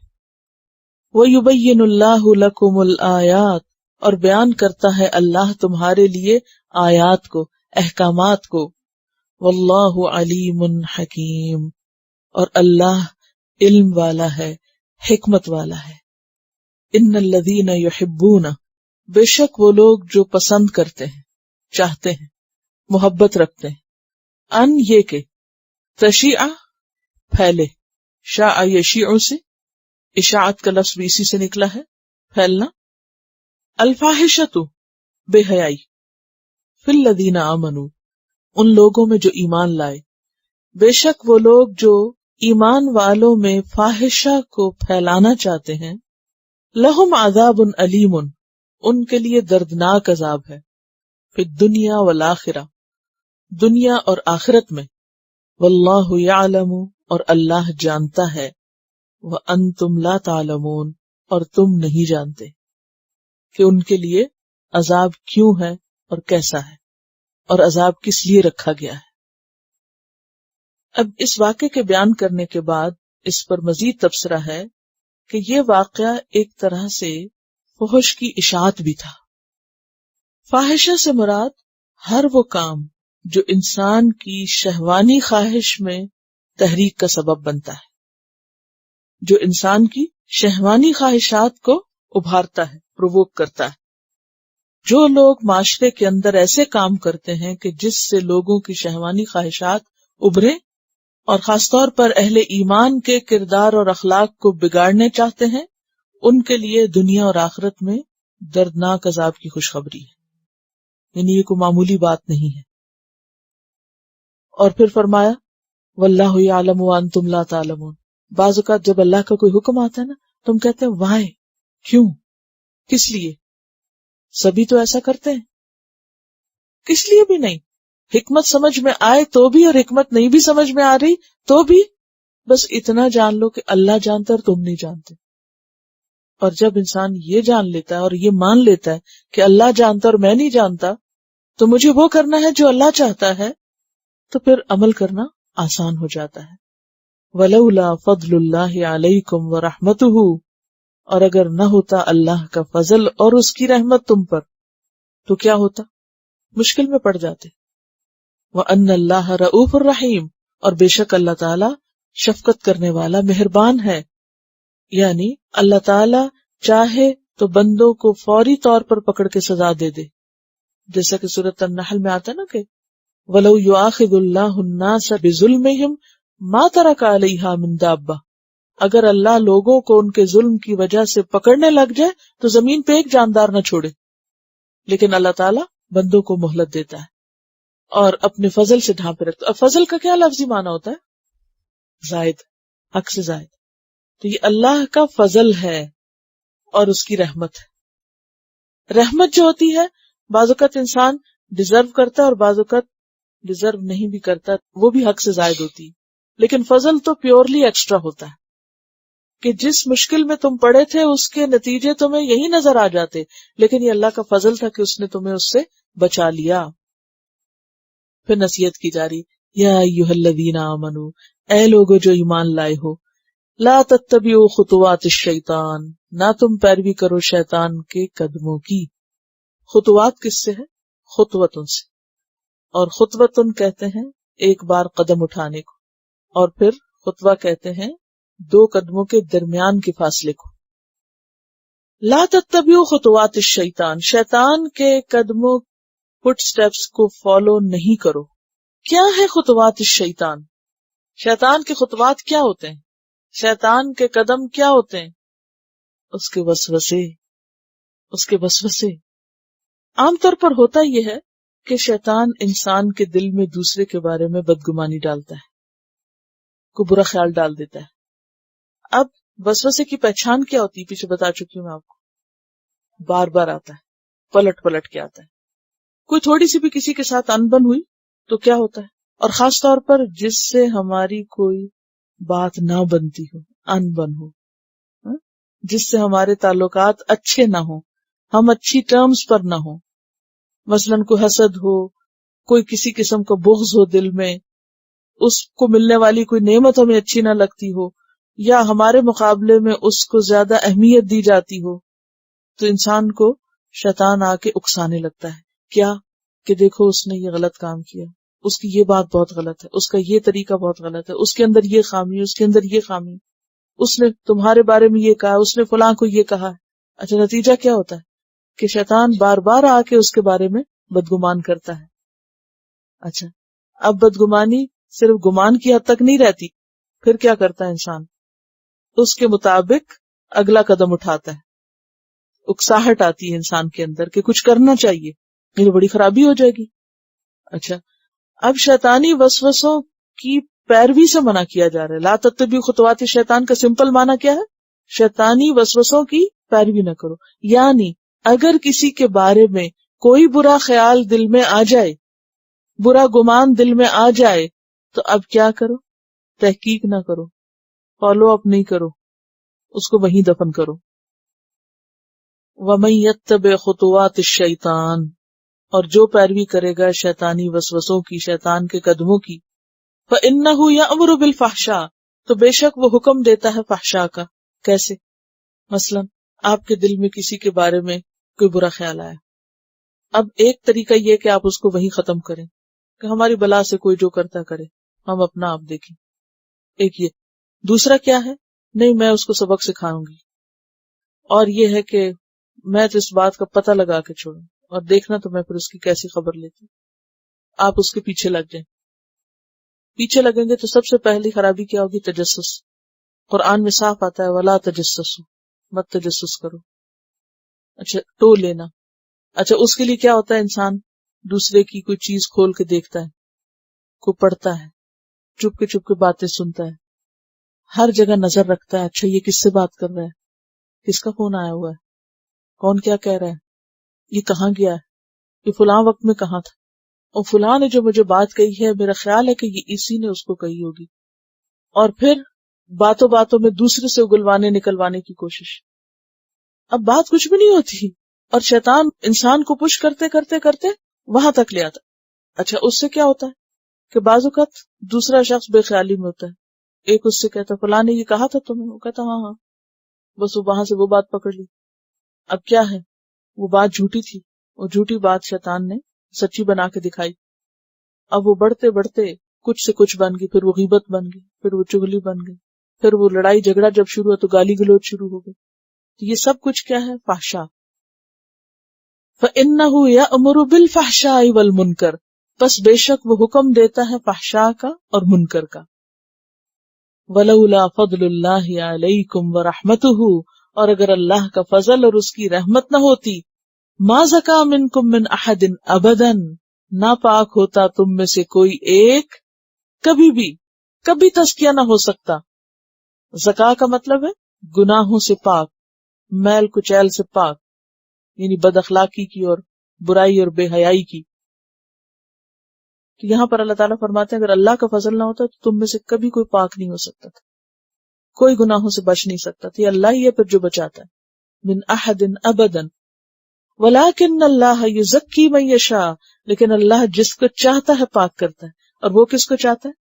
A: وَيُبَيِّنُ اللَّهُ لَكُمُ الْآيَاتِ، اور بیان کرتا ہے اللہ تمہارے لیے آیات کو، احکامات کو. وَاللَّهُ عَلِيمٌ حَكِيمٌ، اور اللہ علم والا ہے، حکمت والا ہے. ان الذین یحبون، بے شک وہ لوگ جو پسند کرتے ہیں، چاہتے ہیں، محبت رکھتے ہیں. ان یہ کہ تشیع پھیلے، شاع یشیع سے، اشاعت کا لفظ بھی اسی سے نکلا ہے، پھیلنا. الفاحشۃ بے حیائی، فی الذین آمنوا ان لوگوں میں جو ایمان لائے. بے شک وہ لوگ جو ایمان والوں میں فاحشہ کو پھیلانا چاہتے ہیں، لہم عذاب علیم ان کے لیے دردناک عذاب ہے، فی الدنیا والآخرہ دنیا اور آخرت میں. واللہ یعلم اور اللہ جانتا ہے، وانتم لا تعلمون اور تم نہیں جانتے کہ ان کے لیے عذاب کیوں ہے اور کیسا ہے اور عذاب کس لیے رکھا گیا ہے. اب اس واقعے کے بیان کرنے کے بعد اس پر مزید تبصرہ ہے کہ یہ واقعہ ایک طرح سے فحش کی اشاعت بھی تھا. فاحشہ سے مراد ہر وہ کام جو انسان کی شہوانی خواہش میں تحریک کا سبب بنتا ہے، جو انسان کی شہوانی خواہشات کو ابھارتا ہے، پرووک کرتا ہے. جو لوگ معاشرے کے اندر ایسے کام کرتے ہیں کہ جس سے لوگوں کی شہوانی خواہشات ابھریں اور خاص طور پر اہل ایمان کے کردار اور اخلاق کو بگاڑنے چاہتے ہیں، ان کے لیے دنیا اور آخرت میں دردناک عذاب کی خوشخبری ہے. یعنی یہ کوئی معمولی بات نہیں ہے. اور پھر فرمایا واللہ یعلم وانتم لا تعلمون. بعض اوقات جب اللہ کا کوئی حکم آتا ہے نا، تم کہتے ہیں وائے، کیوں، کس لیے؟ سبھی تو ایسا کرتے ہیں. کس لیے بھی نہیں، حکمت سمجھ میں آئے تو بھی اور حکمت نہیں بھی سمجھ میں آ رہی تو بھی بس اتنا جان لو کہ اللہ جانتا اور تم نہیں جانتے. اور جب انسان یہ جان لیتا ہے اور یہ مان لیتا ہے کہ اللہ جانتا اور میں نہیں جانتا، تو مجھے وہ کرنا ہے جو اللہ چاہتا ہے، تو پھر عمل کرنا آسان ہو جاتا ہے. وَلَوْلَا فَضْلُ اللَّهِ عَلَيْكُمْ وَرَحْمَتُهُ، اور اگر نہ ہوتا اللہ کا فضل اور اس کی رحمت تم پر تو کیا ہوتا، مشکل میں پڑ جاتے. وَأَنَّ اللَّهَ رَءُوفٌ الرَّحِيمٌ، اور بے شک اللہ تعالی شفقت کرنے والا، مہربان ہے. یعنی اللہ تعالی چاہے تو بندوں کو فوری طور پر پکڑ کے سزا دے دے، جیسا کہ سورۃ النحل میں آتا ہے نا کہ وَلَوْ يُؤَاخِذُ اللَّهُ النَّاسَ بِظُلْمِهِمْ مَا تَرَكَ عَلَيْهَا مِن دَابَّةٍ، اگر اللہ لوگوں کو ان کے ظلم کی وجہ سے پکڑنے لگ جائے تو زمین پہ ایک جاندار نہ چھوڑے، لیکن اللہ تعالیٰ بندوں کو مہلت دیتا ہے اور اپنے فضل سے ڈھانپے رکھتا ہے۔ اور فضل کا کیا لفظی معنی ہوتا ہے؟ زائد، حق سے زائد۔ تو یہ اللہ کا فضل ہے اور اس کی رحمت ہے۔ رحمت جو ہوتی ہے بعض اوقات انسان ڈیزرو کرتا ہے اور بعض اوقات ڈیزرو نہیں بھی کرتا، وہ بھی حق سے زائد ہوتی ہے، لیکن فضل تو پیورلی ایکسٹرا ہوتا ہے کہ جس مشکل میں تم پڑے تھے اس کے نتیجے تمہیں یہی نظر آ جاتے، لیکن یہ اللہ کا فضل تھا کہ اس نے تمہیں اس سے بچا لیا۔ پھر نصیحت کی جا رہی، یا ایھا الذین آمنو، اے لوگو جو ایمان لائے ہو، لا تتبعوا خطوات الشیطان، نہ تم پیروی کرو شیطان کے قدموں کی۔ خطوات کس سے ہے؟ خطوتن سے، اور خطوتن کہتے ہیں ایک بار قدم اٹھانے کو، اور پھر خطوہ کہتے ہیں دو قدموں کے درمیان کے فاصلے کو۔ لا تتبعوا خطوات الشیطان، شیطان کے قدموں فٹ سٹیپس کو فالو نہیں کرو۔ کیا ہے خطوات الشیطان؟ شیطان کے خطوات کیا ہوتے ہیں؟ شیطان کے قدم کیا ہوتے ہیں؟ اس کے وسوسے، اس کے وسوسے۔ عام طور پر ہوتا یہ ہے کہ شیطان انسان کے دل میں دوسرے کے بارے میں بدگمانی ڈالتا ہے، کوئی برا خیال ڈال دیتا ہے۔ اب وسوسے کی پہچان کیا ہوتی ہے؟ پیچھے بتا چکی ہوں میں آپ کو، بار بار آتا ہے، پلٹ پلٹ کے آتا ہے۔ کوئی تھوڑی سی بھی کسی کے ساتھ انبن ہوئی تو کیا ہوتا ہے؟ اور خاص طور پر جس سے ہماری کوئی بات نہ بنتی ہو، انبن ہو، جس سے ہمارے تعلقات اچھے نہ ہوں، ہم اچھی ٹرمز پر نہ ہوں، مثلاً کوئی حسد ہو، کوئی کسی قسم کا بغض ہو دل میں، اس کو ملنے والی کوئی نعمت ہمیں اچھی نہ لگتی ہو، یا ہمارے مقابلے میں اس کو زیادہ اہمیت دی جاتی ہو، تو انسان کو شیطان آ کے اکسانے لگتا ہے۔ کیا کہ دیکھو اس نے یہ غلط کام کیا، اس کی یہ بات بہت غلط ہے، اس کا یہ طریقہ بہت غلط ہے، اس کے اندر یہ خامی، اس کے اندر یہ خامی، اس نے تمہارے بارے میں یہ کہا، اس نے فلاں کو یہ کہا۔ اچھا، نتیجہ کیا ہوتا ہے کہ شیطان بار بار آ کے اس کے بارے میں بدگمان کرتا ہے۔ اچھا، اب بدگمانی صرف گمان کی حد تک نہیں رہتی، پھر کیا کرتا ہے انسان؟ اس کے مطابق اگلا قدم اٹھاتا ہے۔ اکساہٹ آتی ہے انسان کے اندر کہ کچھ کرنا چاہیے، یہ بڑی خرابی ہو جائے گی۔ اچھا، اب شیطانی وسوسوں کی پیروی سے منع کیا جا رہا ہے۔ لا تتبعوا خطوات الشیطان کا سمپل معنی کیا ہے؟ شیطانی وسوسوں کی پیروی نہ کرو، یعنی اگر کسی کے بارے میں کوئی برا خیال دل میں آ جائے، برا گمان دل میں آ جائے، تو اب کیا کرو؟ تحقیق نہ کرو، فالو اپ نہیں کرو، اس کو وہیں دفن کرو۔ وَمَن يَتَّبِعْ خُطُوَاتِ الشَّيْطَانِ، اور جو پیروی کرے گا شیطانی وسوسوں کی، شیطان کے قدموں کی، فَإِنَّهُ يَأْمُرُ بِالْفَحْشَاءِ، تو بے شک وہ حکم دیتا ہے فحشاء کا۔ کیسے؟ مثلا آپ کے دل میں کسی کے بارے میں کوئی برا خیال آیا، اب ایک طریقہ یہ کہ آپ اس کو وہیں ختم کریں کہ ہماری بلا سے کوئی جو کرتا کرے، ہم اپنا آپ دیکھیں، ایک یہ۔ دوسرا کیا ہے؟ نہیں، میں اس کو سبق سکھاؤں گی، اور یہ ہے کہ میں تو اس بات کا پتہ لگا کے چھوڑوں، اور دیکھنا تو میں پھر اس کی کیسی خبر لیتی۔ آپ اس کے پیچھے لگ جائیں، پیچھے لگیں گے تو سب سے پہلی خرابی کیا ہوگی؟ تجسس۔ قرآن میں صاف آتا ہے وَلَا تَجَسَّسُوا، مت تجسس کرو۔ اچھا، ٹو لینا۔ اچھا، اس کے لیے کیا ہوتا ہے؟ انسان دوسرے کی کوئی چیز کھول کے دیکھتا ہے، کوئی پڑھتا ہے، چپ کے باتیں سنتا ہے، ہر جگہ نظر رکھتا ہے۔ اچھا، یہ کس سے بات کر رہا ہے؟ کس کا فون آیا ہوا ہے؟ کون کیا کہہ رہا ہے؟ یہ کہاں گیا ہے؟ یہ فلاں وقت میں کہاں تھا؟ اور فلاں نے جو مجھے بات کہی ہے، میرا خیال ہے کہ یہ اسی نے اس کو کہی ہوگی۔ اور پھر باتوں باتوں میں دوسرے سے اگلوانے نکلوانے کی کوشش۔ اب بات کچھ بھی نہیں ہوتی، اور شیطان انسان کو پش کرتے کرتے کرتے وہاں تک لے آتا۔ اچھا، اس سے کیا ہوتا ہے کہ بعض اوقات دوسرا شخص بے خیالی میں ہوتا ہے، ایک اس سے کہتا فلاں نے یہ کہا تھا تمہیں، وہ کہتا ہاں ہاں، بس وہ وہاں سے وہ بات پکڑ لی۔ اب کیا ہے؟ وہ بات جھوٹی تھی، اور جھوٹی بات شیطان نے سچی بنا کے دکھائی۔ اب وہ بڑھتے بڑھتے کچھ سے کچھ بن گئی، پھر وہ غیبت بن گئی، پھر وہ چغلی بن گئی، پھر وہ لڑائی جھگڑا جب شروع ہوا تو گالی گلوچ شروع ہو گئی۔ تو یہ سب کچھ کیا ہے؟ فحشا. فَإِنَّهُ يَأْمُرُ بِالْفَحْشَاءِ وَالْمُنْكَرِ، پس بے شک وہ حکم دیتا ہے فحشاء کا اور منکر کا. وَلَوْلَا فَضْلُ اللَّهِ عَلَيْكُمْ وَرَحْمَتُهُ، اور اگر اللہ کا فضل اور اس کی رحمت نہ ہوتی، مَا زَكَىٰ مِنْكُمْ مِنْ أَحَدٍ أَبَدًا، ناپاک ہوتا تم میں سے کوئی ایک کبھی بھی، کبھی تزکیہ نہ ہو سکتا. زکا کا مطلب ہے گناہوں سے پاک، میل کچیل سے پاک، یعنی بد اخلاقی کی اور برائی اور بے حیائی کی. تو یہاں پر اللہ تعالیٰ فرماتے ہیں اگر اللہ کا فضل نہ ہوتا تو تم میں سے کبھی کوئی پاک نہیں ہو سکتا تھا، کوئی گناہوں سے بچ نہیں سکتا تھا. یہ اللہ ہی ہے پھر جو بچاتا ہے. من احد ابدا ولکن اللہ یزکی من یشاء، لیکن اللہ جس کو چاہتا ہے پاک کرتا ہے. اور وہ کس کو چاہتا ہے؟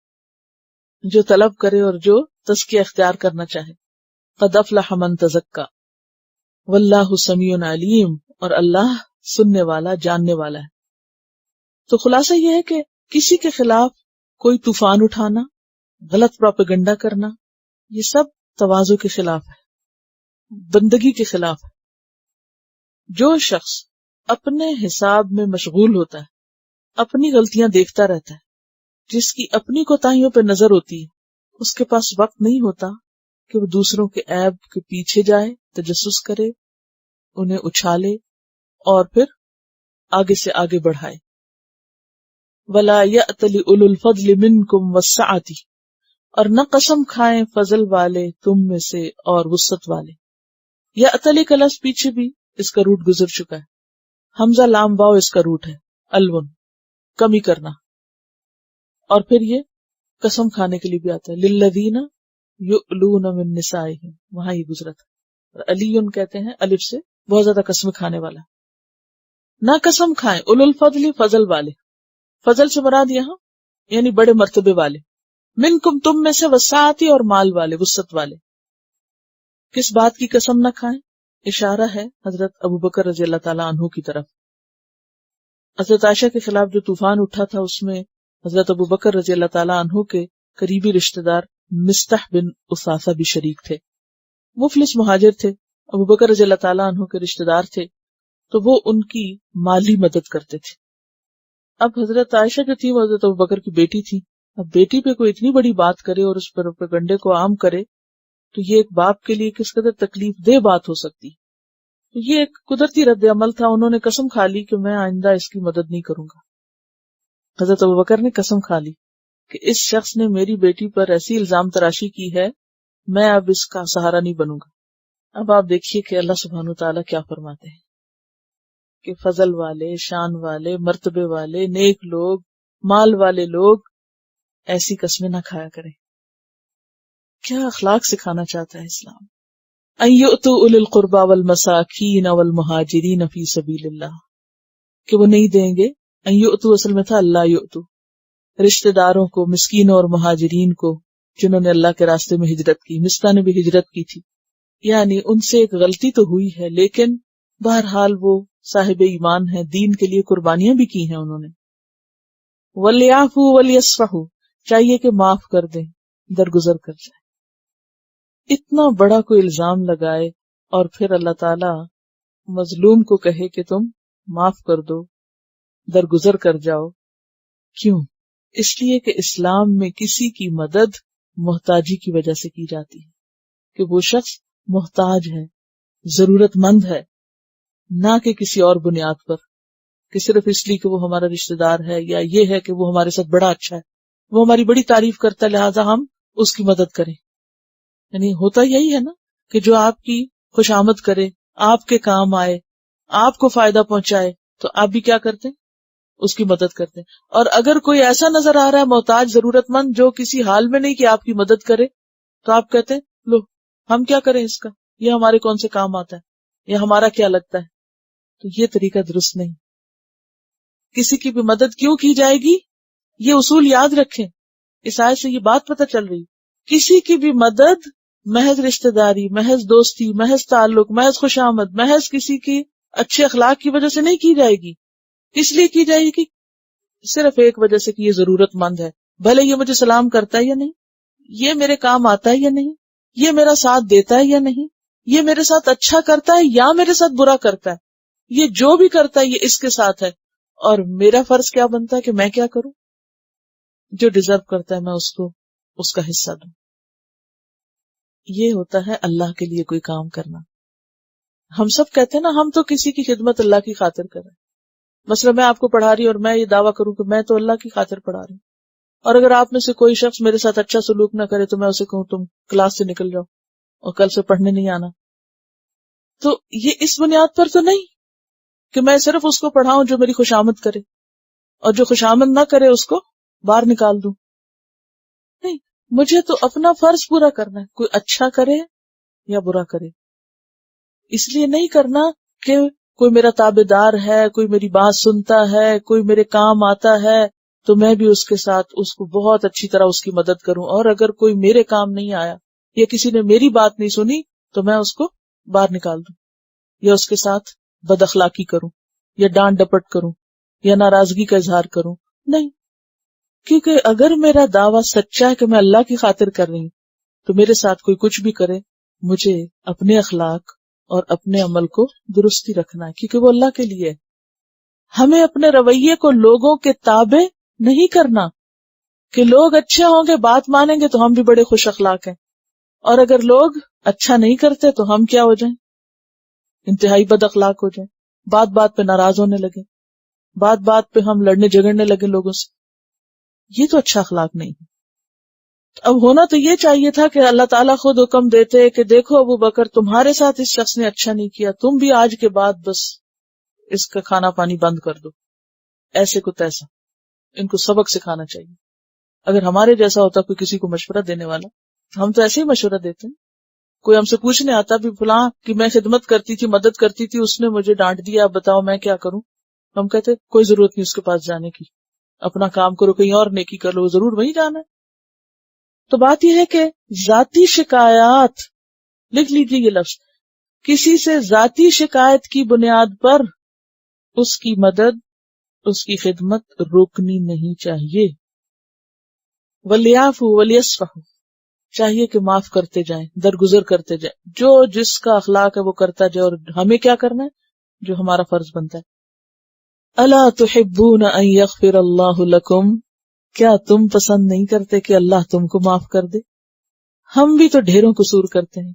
A: جو طلب کرے اور جو تزکیہ اختیار کرنا چاہے. قد افلح من تزکا واللہ سمیع علیم، اور اللہ سننے والا جاننے والا ہے. تو خلاصہ یہ ہے کہ کسی کے خلاف کوئی طوفان اٹھانا، غلط پروپیگنڈا کرنا، یہ سب تواضع کے خلاف ہے، بندگی کے خلاف ہے. جو شخص اپنے حساب میں مشغول ہوتا ہے، اپنی غلطیاں دیکھتا رہتا ہے، جس کی اپنی کوتاہیوں پہ نظر ہوتی ہے، اس کے پاس وقت نہیں ہوتا کہ وہ دوسروں کے عیب کے پیچھے جائے، تجسس کرے، انہیں اچھالے اور پھر آگے سے آگے بڑھائے. وَلَا يَأْتَلِ أُولُو الْفَضْلِ مِنْكُمْ وَالسَّعَةِ، اور نہ قسم کھائیں فضل والے تم میں سے اور وسعت والے. یأتلی کا لفظ پیچھے بھی اس کا روٹ گزر چکا ہے، حمزہ لام واو اس کا روٹ ہے، الون کمی کرنا. اور پھر یہ قسم کھانے کے لیے بھی آتا ہے، للذین یؤلون من نسائہم، وہاں یہ گزرا تھا. اور علیون کہتے ہیں الف سے، بہت زیادہ قسم کھانے والا. نہ قسم کھائیں، اولو الفضل فضل والے، فضل سے مراد یہاں یعنی بڑے مرتبے والے، منکم تم میں سے، وسعتی اور مال والے، وسعت والے. کس بات کی قسم نہ کھائیں؟ اشارہ ہے حضرت ابوبکر رضی اللہ تعالیٰ عنہ کی طرف. حضرت عائشہ کے خلاف جو طوفان اٹھا تھا اس میں حضرت ابوبکر رضی اللہ تعالیٰ عنہ کے قریبی رشتہ دار مستح بن اثاثہ بھی شریک تھے. مفلس مہاجر تھے، ابوبکر رضی اللہ تعالیٰ عنہ کے رشتہ دار تھے، تو وہ ان کی مالی مدد کرتے تھے. اب حضرت عائشہ جو تھی وہ حضرت ابوبکر کی بیٹی تھی. اب بیٹی پہ کوئی اتنی بڑی بات کرے اور اس پر پروپیگنڈے کو عام کرے تو یہ ایک باپ کے لیے کس قدر تکلیف دہ بات ہو سکتی. تو یہ ایک قدرتی رد عمل تھا. انہوں نے قسم کھا لی کہ میں آئندہ اس کی مدد نہیں کروں گا. حضرت ابوبکر نے قسم کھا لی کہ اس شخص نے میری بیٹی پر ایسی الزام تراشی کی ہے، میں اب اس کا سہارا نہیں بنوں گا. اب آپ دیکھیے کہ اللہ سبحانہ وتعالیٰ کیا فرماتے ہیں کہ فضل والے، شان والے، مرتبے والے، نیک لوگ، مال والے لوگ ایسی قسمیں نہ کھایا کریں. کیا اخلاق سکھانا چاہتا ہے اسلام. ان یؤتوا اولی القربى والمساکین والمہاجرین فی سبیل اللہ، کہ وہ نہیں دیں گے. ان یؤتوا اصل میں تھا اللہ یؤتوا، رشتہ داروں کو، مسکینوں اور مہاجرین کو جنہوں نے اللہ کے راستے میں ہجرت کی. مصطح نے بھی ہجرت کی تھی، یعنی ان سے ایک غلطی تو ہوئی ہے لیکن بہرحال وہ صاحب ایمان ہیں، دین کے لیے قربانیاں بھی کی ہیں انہوں نے. وَلْيَعْفُوا وَلْيَصْفَحُوا، چاہیے کہ معاف کر دیں، درگزر کر جائیں. اتنا بڑا کوئی الزام لگائے اور پھر اللہ تعالی مظلوم کو کہے کہ تم معاف کر دو، درگزر کر جاؤ. کیوں؟ اس لیے کہ اسلام میں کسی کی مدد محتاجی کی وجہ سے کی جاتی ہے، کہ وہ شخص محتاج ہے، ضرورت مند ہے، نہ کہ کسی اور بنیاد پر کہ صرف اس لیے کہ وہ ہمارا رشتہ دار ہے یا یہ ہے کہ وہ ہمارے ساتھ بڑا اچھا ہے، وہ ہماری بڑی تعریف کرتا ہے لہٰذا ہم اس کی مدد کریں. یعنی ہوتا یہی ہے نا کہ جو آپ کی خوش آمد کرے، آپ کے کام آئے، آپ کو فائدہ پہنچائے تو آپ بھی کیا کرتے ہیں؟ اس کی مدد کرتے ہیں. اور اگر کوئی ایسا نظر آ رہا ہے محتاج، ضرورت مند، جو کسی حال میں نہیں کہ آپ کی مدد کرے، تو آپ کہتے ہیں لو ہم کیا کریں اس کا، یہ ہمارے کون سے کام آتا ہے، یا ہمارا کیا لگتا ہے. تو یہ طریقہ درست نہیں. کسی کی بھی مدد کیوں کی جائے گی، یہ اصول یاد رکھیں. اس آیت سے یہ بات پتہ چل رہی، کسی کی بھی مدد محض رشتہ داری، محض دوستی، محض تعلق، محض خوش آمد، محض کسی کی اچھے اخلاق کی وجہ سے نہیں کی جائے گی. اس لیے کی جائے گی صرف ایک وجہ سے کہ یہ ضرورت مند ہے، بھلے یہ مجھے سلام کرتا ہے یا نہیں، یہ میرے کام آتا ہے یا نہیں، یہ میرا ساتھ دیتا ہے یا نہیں، یہ میرے ساتھ اچھا کرتا ہے یا میرے ساتھ برا کرتا ہے، یہ جو بھی کرتا ہے یہ اس کے ساتھ ہے، اور میرا فرض کیا بنتا ہے کہ میں کیا کروں؟ جو ڈیزرو کرتا ہے میں اس کو اس کا حصہ دوں. یہ ہوتا ہے اللہ کے لیے کوئی کام کرنا. ہم سب کہتے ہیں نا ہم تو کسی کی خدمت اللہ کی خاطر کر رہے ہیں. مثلا میں آپ کو پڑھا رہی اور میں یہ دعویٰ کروں کہ میں تو اللہ کی خاطر پڑھا رہی ہوں، اور اگر آپ میں سے کوئی شخص میرے ساتھ اچھا سلوک نہ کرے تو میں اسے کہوں تم کلاس سے نکل جاؤ اور کل سے پڑھنے نہیں آنا. تو یہ اس بنیاد پر تو نہیں کہ میں صرف اس کو پڑھاؤں جو میری خوشامد کرے، اور جو خوشامد نہ کرے اس کو باہر نکال دوں. نہیں، مجھے تو اپنا فرض پورا کرنا ہے، کوئی اچھا کرے یا برا کرے. اس لیے نہیں کرنا کہ کوئی میرا تابع دار ہے، کوئی میری بات سنتا ہے، کوئی میرے کام آتا ہے تو میں بھی اس کے ساتھ اس کو بہت اچھی طرح اس کی مدد کروں، اور اگر کوئی میرے کام نہیں آیا یا کسی نے میری بات نہیں سنی تو میں اس کو باہر نکال دوں، یا اس کے ساتھ بد اخلاقی کروں، یا ڈانٹ ڈپٹ کروں، یا ناراضگی کا اظہار کروں. نہیں، کیونکہ اگر میرا دعویٰ سچا ہے کہ میں اللہ کی خاطر کر رہی ہوں تو میرے ساتھ کوئی کچھ بھی کرے مجھے اپنے اخلاق اور اپنے عمل کو درستی رکھنا ہے، کیونکہ وہ اللہ کے لیے ہے. ہمیں اپنے رویے کو لوگوں کے تابع نہیں کرنا کہ لوگ اچھے ہوں گے، بات مانیں گے تو ہم بھی بڑے خوش اخلاق ہیں، اور اگر لوگ اچھا نہیں کرتے تو ہم کیا ہو جائیں؟ انتہائی بد اخلاق ہو جائیں، بات بات پہ ناراض ہونے لگے، بات بات پہ ہم لڑنے جھگڑنے لگے لوگوں سے. یہ تو اچھا اخلاق نہیں ہے. اب ہونا تو یہ چاہیے تھا کہ اللہ تعالیٰ خود حکم دیتے کہ دیکھو ابو بکر تمہارے ساتھ اس شخص نے اچھا نہیں کیا، تم بھی آج کے بعد بس اس کا کھانا پانی بند کر دو، ایسے کو تیسا، ان کو سبق سکھانا چاہیے. اگر ہمارے جیسا ہوتا کوئی کسی کو مشورہ دینے والا، ہم تو ایسے ہی مشورہ دیتے ہیں. کوئی ہم سے پوچھنے آتا بھی فلاں کہ میں خدمت کرتی تھی، مدد کرتی تھی، اس نے مجھے ڈانٹ دیا، اب بتاؤ میں کیا کروں؟ ہم کہتے کوئی ضرورت نہیں اس کے پاس جانے کی، اپنا کام کرو، کہیں اور نیکی کر لو، ضرور وہیں جانا ہے. تو بات یہ ہے کہ ذاتی شکایات، لکھ لیجیے یہ لفظ، کسی سے ذاتی شکایت کی بنیاد پر اس کی مدد، اس کی خدمت روکنی نہیں چاہیے. وَلْيَعْفُوا وَلْيَصْفَحُوا، چاہیے کہ معاف کرتے جائیں، درگزر کرتے جائیں، جو جس کا اخلاق ہے وہ کرتا جائے، اور ہمیں کیا کرنا ہے جو ہمارا فرض بنتا ہے. الا تحبون ان یغفر اللہ لکم، کیا تم پسند نہیں کرتے کہ اللہ تم کو معاف کر دے؟ ہم بھی تو ڈھیروں قصور کرتے ہیں،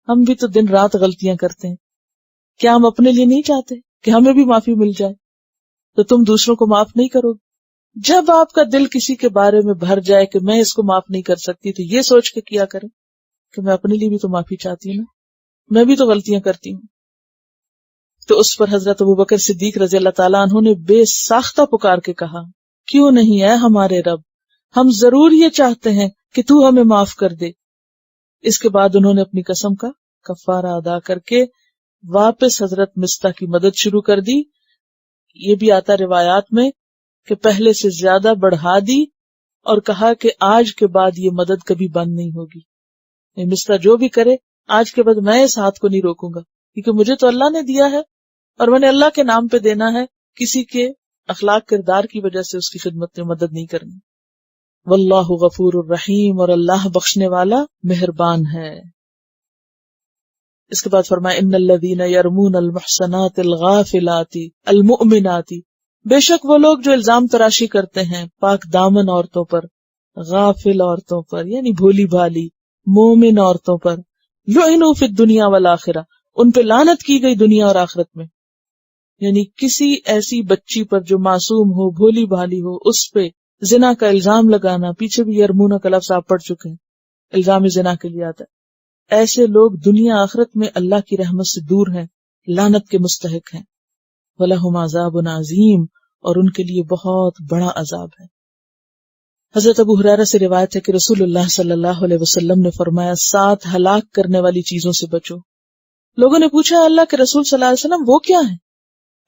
A: ہم بھی تو دن رات غلطیاں کرتے ہیں. کیا ہم اپنے لیے نہیں چاہتے کہ ہمیں بھی معافی مل جائے؟ تو تم دوسروں کو معاف نہیں کرو گے. جب آپ کا دل کسی کے بارے میں بھر جائے کہ میں اس کو معاف نہیں کر سکتی، تو یہ سوچ کے کیا کریں کہ میں اپنے لیے بھی تو معافی چاہتی ہوں نا، میں بھی تو غلطیاں کرتی ہوں. تو اس پر حضرت ابوبکر صدیق رضی اللہ تعالیٰ عنہ نے بے ساختہ پکار کے کہا، کیوں نہیں اے ہمارے رب، ہم ضرور یہ چاہتے ہیں کہ تو ہمیں معاف کر دے. اس کے بعد انہوں نے اپنی قسم کا کفارہ ادا کر کے واپس حضرت مستح کی مدد شروع کر دی. یہ بھی آتا روایات میں کہ پہلے سے زیادہ بڑھا دی اور کہا کہ آج کے بعد یہ مدد کبھی بند نہیں ہوگی. مستح جو بھی کرے آج کے بعد میں اس ہاتھ کو نہیں روکوں گا، کیونکہ مجھے تو اللہ نے دیا ہے اور میں نے اللہ کے نام پہ دینا ہے، کسی کے اخلاق کردار کی وجہ سے اس کی خدمت میں مدد نہیں کرنی. واللہ غفور الرحیم، اور اللہ بخشنے والا مہربان ہے. اس کے بعد فرمایا ان الذین یرمون المحصنات الغافلات المؤمنات، بے شک وہ لوگ جو الزام تراشی کرتے ہیں پاک دامن عورتوں پر، غافل عورتوں پر یعنی بھولی بھالی مومن عورتوں پر، لعنوا فی الدنیا والآخرہ، ان پہ لعنت کی گئی دنیا اور آخرت میں. یعنی کسی ایسی بچی پر جو معصوم ہو، بھولی بھالی ہو، اس پہ زنا کا الزام لگانا، پیچھے بھی یرمون کا لفظ آپ پڑھ چکے ہیں، الزام زنا کے لیے آتا ہے. ایسے لوگ دنیا آخرت میں اللہ کی رحمت سے دور ہیں، لعنت کے مستحق ہیں. وَلَهُمْ عَذَابٌ عَظِيمٌ، اور ان کے لیے بہت بڑا عذاب ہے. حضرت ابو ہریرہ سے روایت ہے کہ رسول اللہ صلی اللہ علیہ وسلم نے فرمایا 7 ہلاک کرنے والی چیزوں سے بچو. لوگوں نے پوچھا اللہ کے رسول صلی اللہ علیہ وسلم وہ کیا ہے؟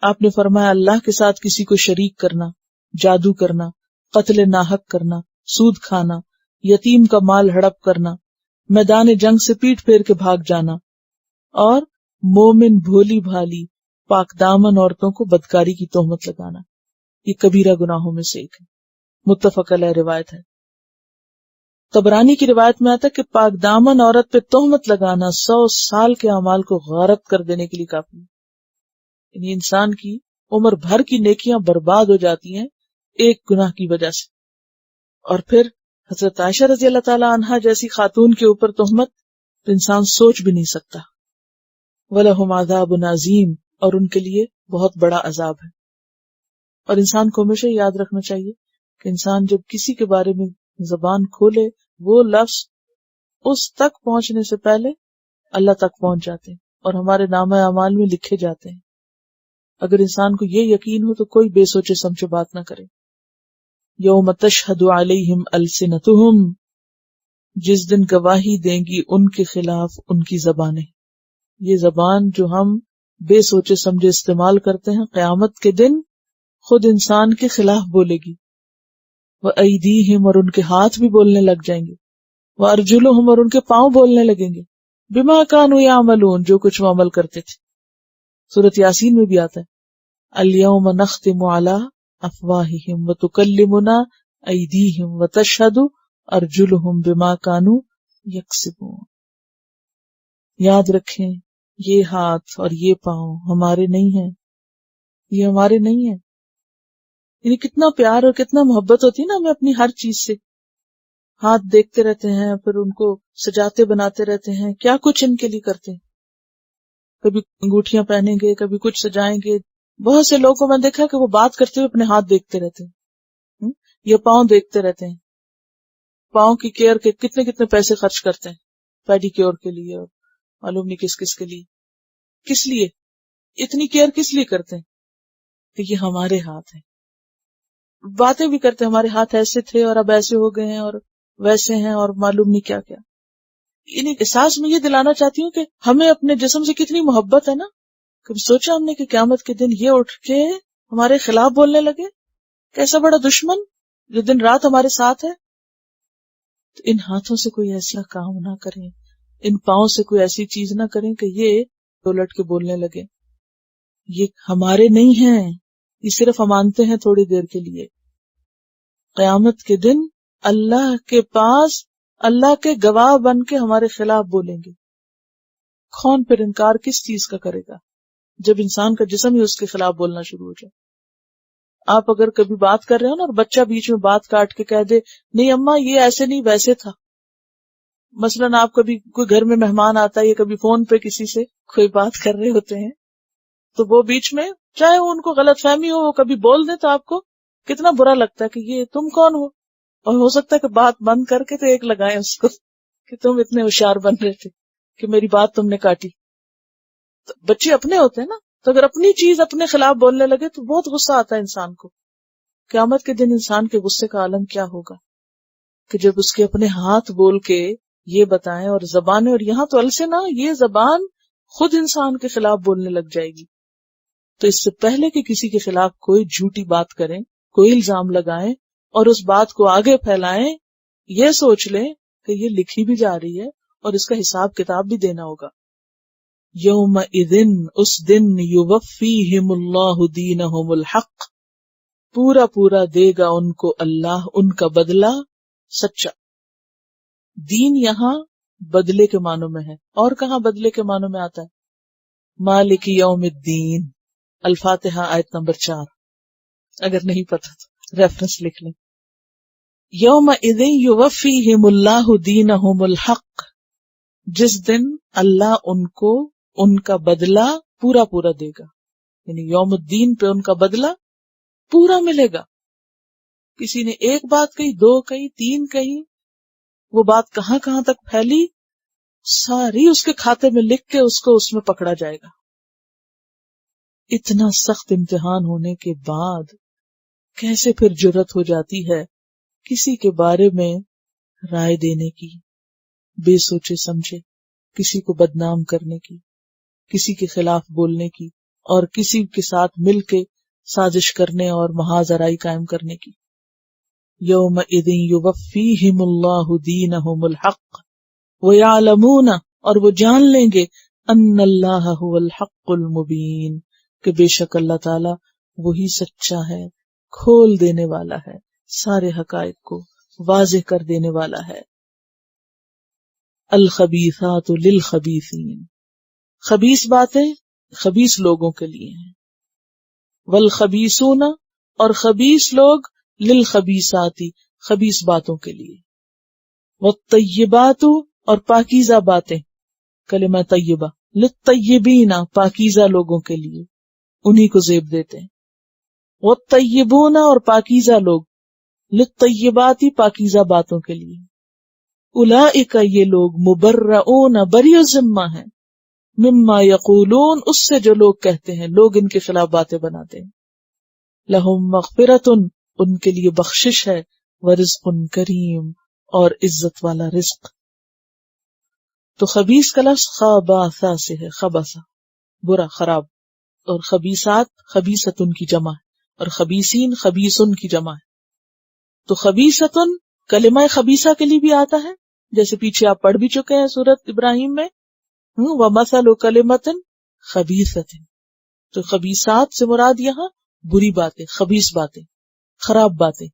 A: آپ نے فرمایا اللہ کے ساتھ کسی کو شریک کرنا، جادو کرنا، قتل ناحق کرنا، سود کھانا، یتیم کا مال ہڑپ کرنا، میدان جنگ سے پیٹ پھیر کے بھاگ جانا، اور مومن بھولی بھالی پاک دامن عورتوں کو بدکاری کی تہمت لگانا. یہ کبیرہ گناہوں میں سے ایک ہے. متفق علیہ روایت ہے. طبرانی کی روایت میں آتا ہے کہ پاک دامن عورت پہ تہمت لگانا 100 سال کے اعمال کو غارت کر دینے کے لیے کافی ہے. یعنی انسان کی عمر بھر کی نیکیاں برباد ہو جاتی ہیں ایک گناہ کی وجہ سے. اور پھر حضرت عائشہ رضی اللہ تعالی عنہا جیسی خاتون کے اوپر تہمت تو انسان سوچ بھی نہیں سکتا. وَلَهُمْ عَذَابٌ عَظِيمٌ، اور ان کے لیے بہت بڑا عذاب ہے. اور انسان کو ہمیشہ یاد رکھنا چاہیے کہ انسان جب کسی کے بارے میں زبان کھولے وہ لفظ اس تک پہنچنے سے پہلے اللہ تک پہنچ جاتے ہیں اور ہمارے نامہ اعمال میں لکھے جاتے ہیں. اگر انسان کو یہ یقین ہو تو کوئی بے سوچے سمجھے بات نہ کرے. یوم تشہد علیہم السنتہم، جس دن گواہی دیں گی ان کے خلاف ان کی زبانیں. یہ زبان جو ہم بے سوچے سمجھے استعمال کرتے ہیں قیامت کے دن خود انسان کے خلاف بولے گی. وَأَيْدِيهِمْ، اور ان کے ہاتھ بھی بولنے لگ جائیں گے. وَأَرْجُلُهُمْ، اور ان کے پاؤں بولنے لگیں گے. بِمَا كَانُوا يَعْمَلُونَ، جو کچھ وہ عمل کرتے تھے. سورۃ یاسین میں بھی آتا ہے الْيَوْمَ نَخْتِمُ عَلَىٰ أَفْوَاهِهِمْ وَتُكَلِّمُنَا أَيْدِيهِمْ وَتَشْهَدُ أَرْجُلُهُمْ بِمَا كَانُوا يَكْسِبُونَ. یاد رکھیں یہ ہاتھ اور یہ پاؤں ہمارے نہیں ہیں، یہ ہمارے نہیں ہیں. یعنی کتنا پیار اور کتنا محبت ہوتی ہے نا ہمیں اپنی ہر چیز سے. ہاتھ دیکھتے رہتے ہیں، پھر ان کو سجاتے بناتے رہتے ہیں، کیا کچھ ان کے لیے کرتے ہیں. کبھی انگوٹھیاں پہنیں گے، کبھی کچھ سجائیں گے. بہت سے لوگوں کو میں دیکھا کہ وہ بات کرتے ہوئے اپنے ہاتھ دیکھتے رہتے ہیں یا پاؤں دیکھتے رہتے ہیں. پاؤں کی کیئر کے کتنے کتنے پیسے خرچ کرتے ہیں پیڈی کیور کے لیے اور معلوم نہیں کس کس کے لیے. کس لیے اتنی کیئر کس لیے کرتے ہیں؟ کہ یہ ہمارے ہاتھ ہیں. باتیں بھی کرتے ہیں ہمارے ہاتھ ایسے تھے اور اب ایسے ہو گئے ہیں اور ویسے ہیں اور معلوم نہیں کیا کیا. انہیں احساس میں یہ دلانا چاہتی ہوں کہ ہمیں اپنے جسم سے کتنی محبت ہے نا. کبھی سوچا ہم نے کہ قیامت کے دن یہ اٹھ کے ہمارے خلاف بولنے لگے؟ کیسا بڑا دشمن جو دن رات ہمارے ساتھ ہے. تو ان ہاتھوں سے کوئی ایسا کام نہ کریں، ان پاؤں سے کوئی ایسی چیز نہ کریں کہ یہ الٹ کے بولنے لگے. یہ ہمارے نہیں ہیں، یہ صرف ہم مانتے ہیں تھوڑی دیر کے لیے. قیامت کے دن اللہ کے پاس اللہ کے گواہ بن کے ہمارے خلاف بولیں گے. کون پھر انکار کس چیز کا کرے گا جب انسان کا جسم ہی اس کے خلاف بولنا شروع ہو جائے. آپ اگر کبھی بات کر رہے ہو نا اور بچہ بیچ میں بات کاٹ کے کہہ دے نہیں اماں یہ ایسے نہیں ویسے تھا. مثلاً آپ کبھی کوئی گھر میں مہمان آتا ہے یا کبھی فون پہ کسی سے کوئی بات کر رہے ہوتے ہیں تو وہ بیچ میں چاہے وہ ان کو غلط فہمی ہو وہ کبھی بول دیں تو آپ کو کتنا برا لگتا ہے کہ یہ تم کون ہو. اور ہو سکتا ہے کہ بات بند کر کے تو ایک لگائیں اس کو کہ تم اتنے ہوشیار بن رہے تھے کہ میری بات تم نے کاٹی. تو بچے اپنے ہوتے ہیں نا، تو اگر اپنی چیز اپنے خلاف بولنے لگے تو بہت غصہ آتا ہے انسان کو. قیامت کے دن انسان کے غصے کا عالم کیا ہوگا کہ جب اس کے اپنے ہاتھ بول کے یہ بتائیں اور زبانیں، اور یہاں تو السنہ، یہ زبان خود انسان کے خلاف بولنے لگ جائے گی. تو اس سے پہلے کہ کسی کے خلاف کوئی جھوٹی بات کریں، کوئی الزام لگائیں اور اس بات کو آگے پھیلائیں، یہ سوچ لیں کہ یہ لکھی بھی جا رہی ہے اور اس کا حساب کتاب بھی دینا ہوگا. یومئذ، اس دن، یوفیہم اللہ دینہم الحق، پورا پورا دے گا ان کو اللہ ان کا بدلہ سچا. دین یہاں بدلے کے معنوں میں ہے، اور کہاں بدلے کے معنوں میں آتا ہے؟ مالک یوم الدین، الفاتحہ آیت نمبر 4. اگر نہیں پتا تو ریفرنس لکھ لیں. یومئذ یوفیہم اللہ دینہم الحق، جس دن اللہ ان کو ان کا بدلہ پورا پورا دے گا. یعنی یوم الدین پہ ان کا بدلہ پورا ملے گا. کسی نے ایک بات کہی، 2 کہی، 3 کہی، وہ بات کہاں کہاں تک پھیلی، ساری اس کے کھاتے میں لکھ کے اس کو اس میں پکڑا جائے گا. اتنا سخت امتحان ہونے کے بعد کیسے پھر جرأت ہو جاتی ہے کسی کے بارے میں رائے دینے کی، بے سوچے سمجھے کسی کو بدنام کرنے کی، کسی کے خلاف بولنے کی، اور کسی کے ساتھ مل کے سازش کرنے اور محاذ آرائی قائم کرنے کی. یومئذ یوفیہم اللہ دینہم الحق ویعلمون، اور وہ جان لیں گے ان اللہ هو الحق المبین، کہ بے شک اللہ تعالی وہی سچا ہے، کھول دینے والا ہے، سارے حقائق کو واضح کر دینے والا ہے. الخبیثات للخبیثین، خبیث باتیں خبیث لوگوں کے لیے ہیں، والخبیثون اور خبیث لوگ للخبیثات خبیث باتوں کے لیے، والطیبات اور پاکیزہ باتیں کلمہ طیبہ للطیبین پاکیزہ لوگوں کے لیے، انہی کو زیب دیتے ہیں، والطیبون اور پاکیزہ لوگ للطیبات پاکیزہ باتوں کے لیے، اولئک یہ لوگ مبرؤون بری الذمہ ہیں، مما یقولون اس سے جو لوگ کہتے ہیں، لوگ ان کے خلاف باتیں بناتے ہیں، لہم مغفرۃ ان کے لیے بخشش ہے، ورزق کریم اور عزت والا رزق۔ تو خبیث کا لفظ خباثہ سے ہے، خبثہ برا خراب، اور خبیثات خبیثۃن کی جمع ہے، اور خبیثین خبیثن کی جمع ہے۔ تو خبیثۃن کلمہ خبیثہ کے لیے بھی آتا ہے، جیسے پیچھے آپ پڑھ بھی چکے ہیں سورۃ ابراہیم میں، وَمَثَلُ كَلِمَةٍ خَبِيثَةٍ، تو خبیثات سے مراد یہاں بری باتیں، خبیث باتیں، خراب باتیں،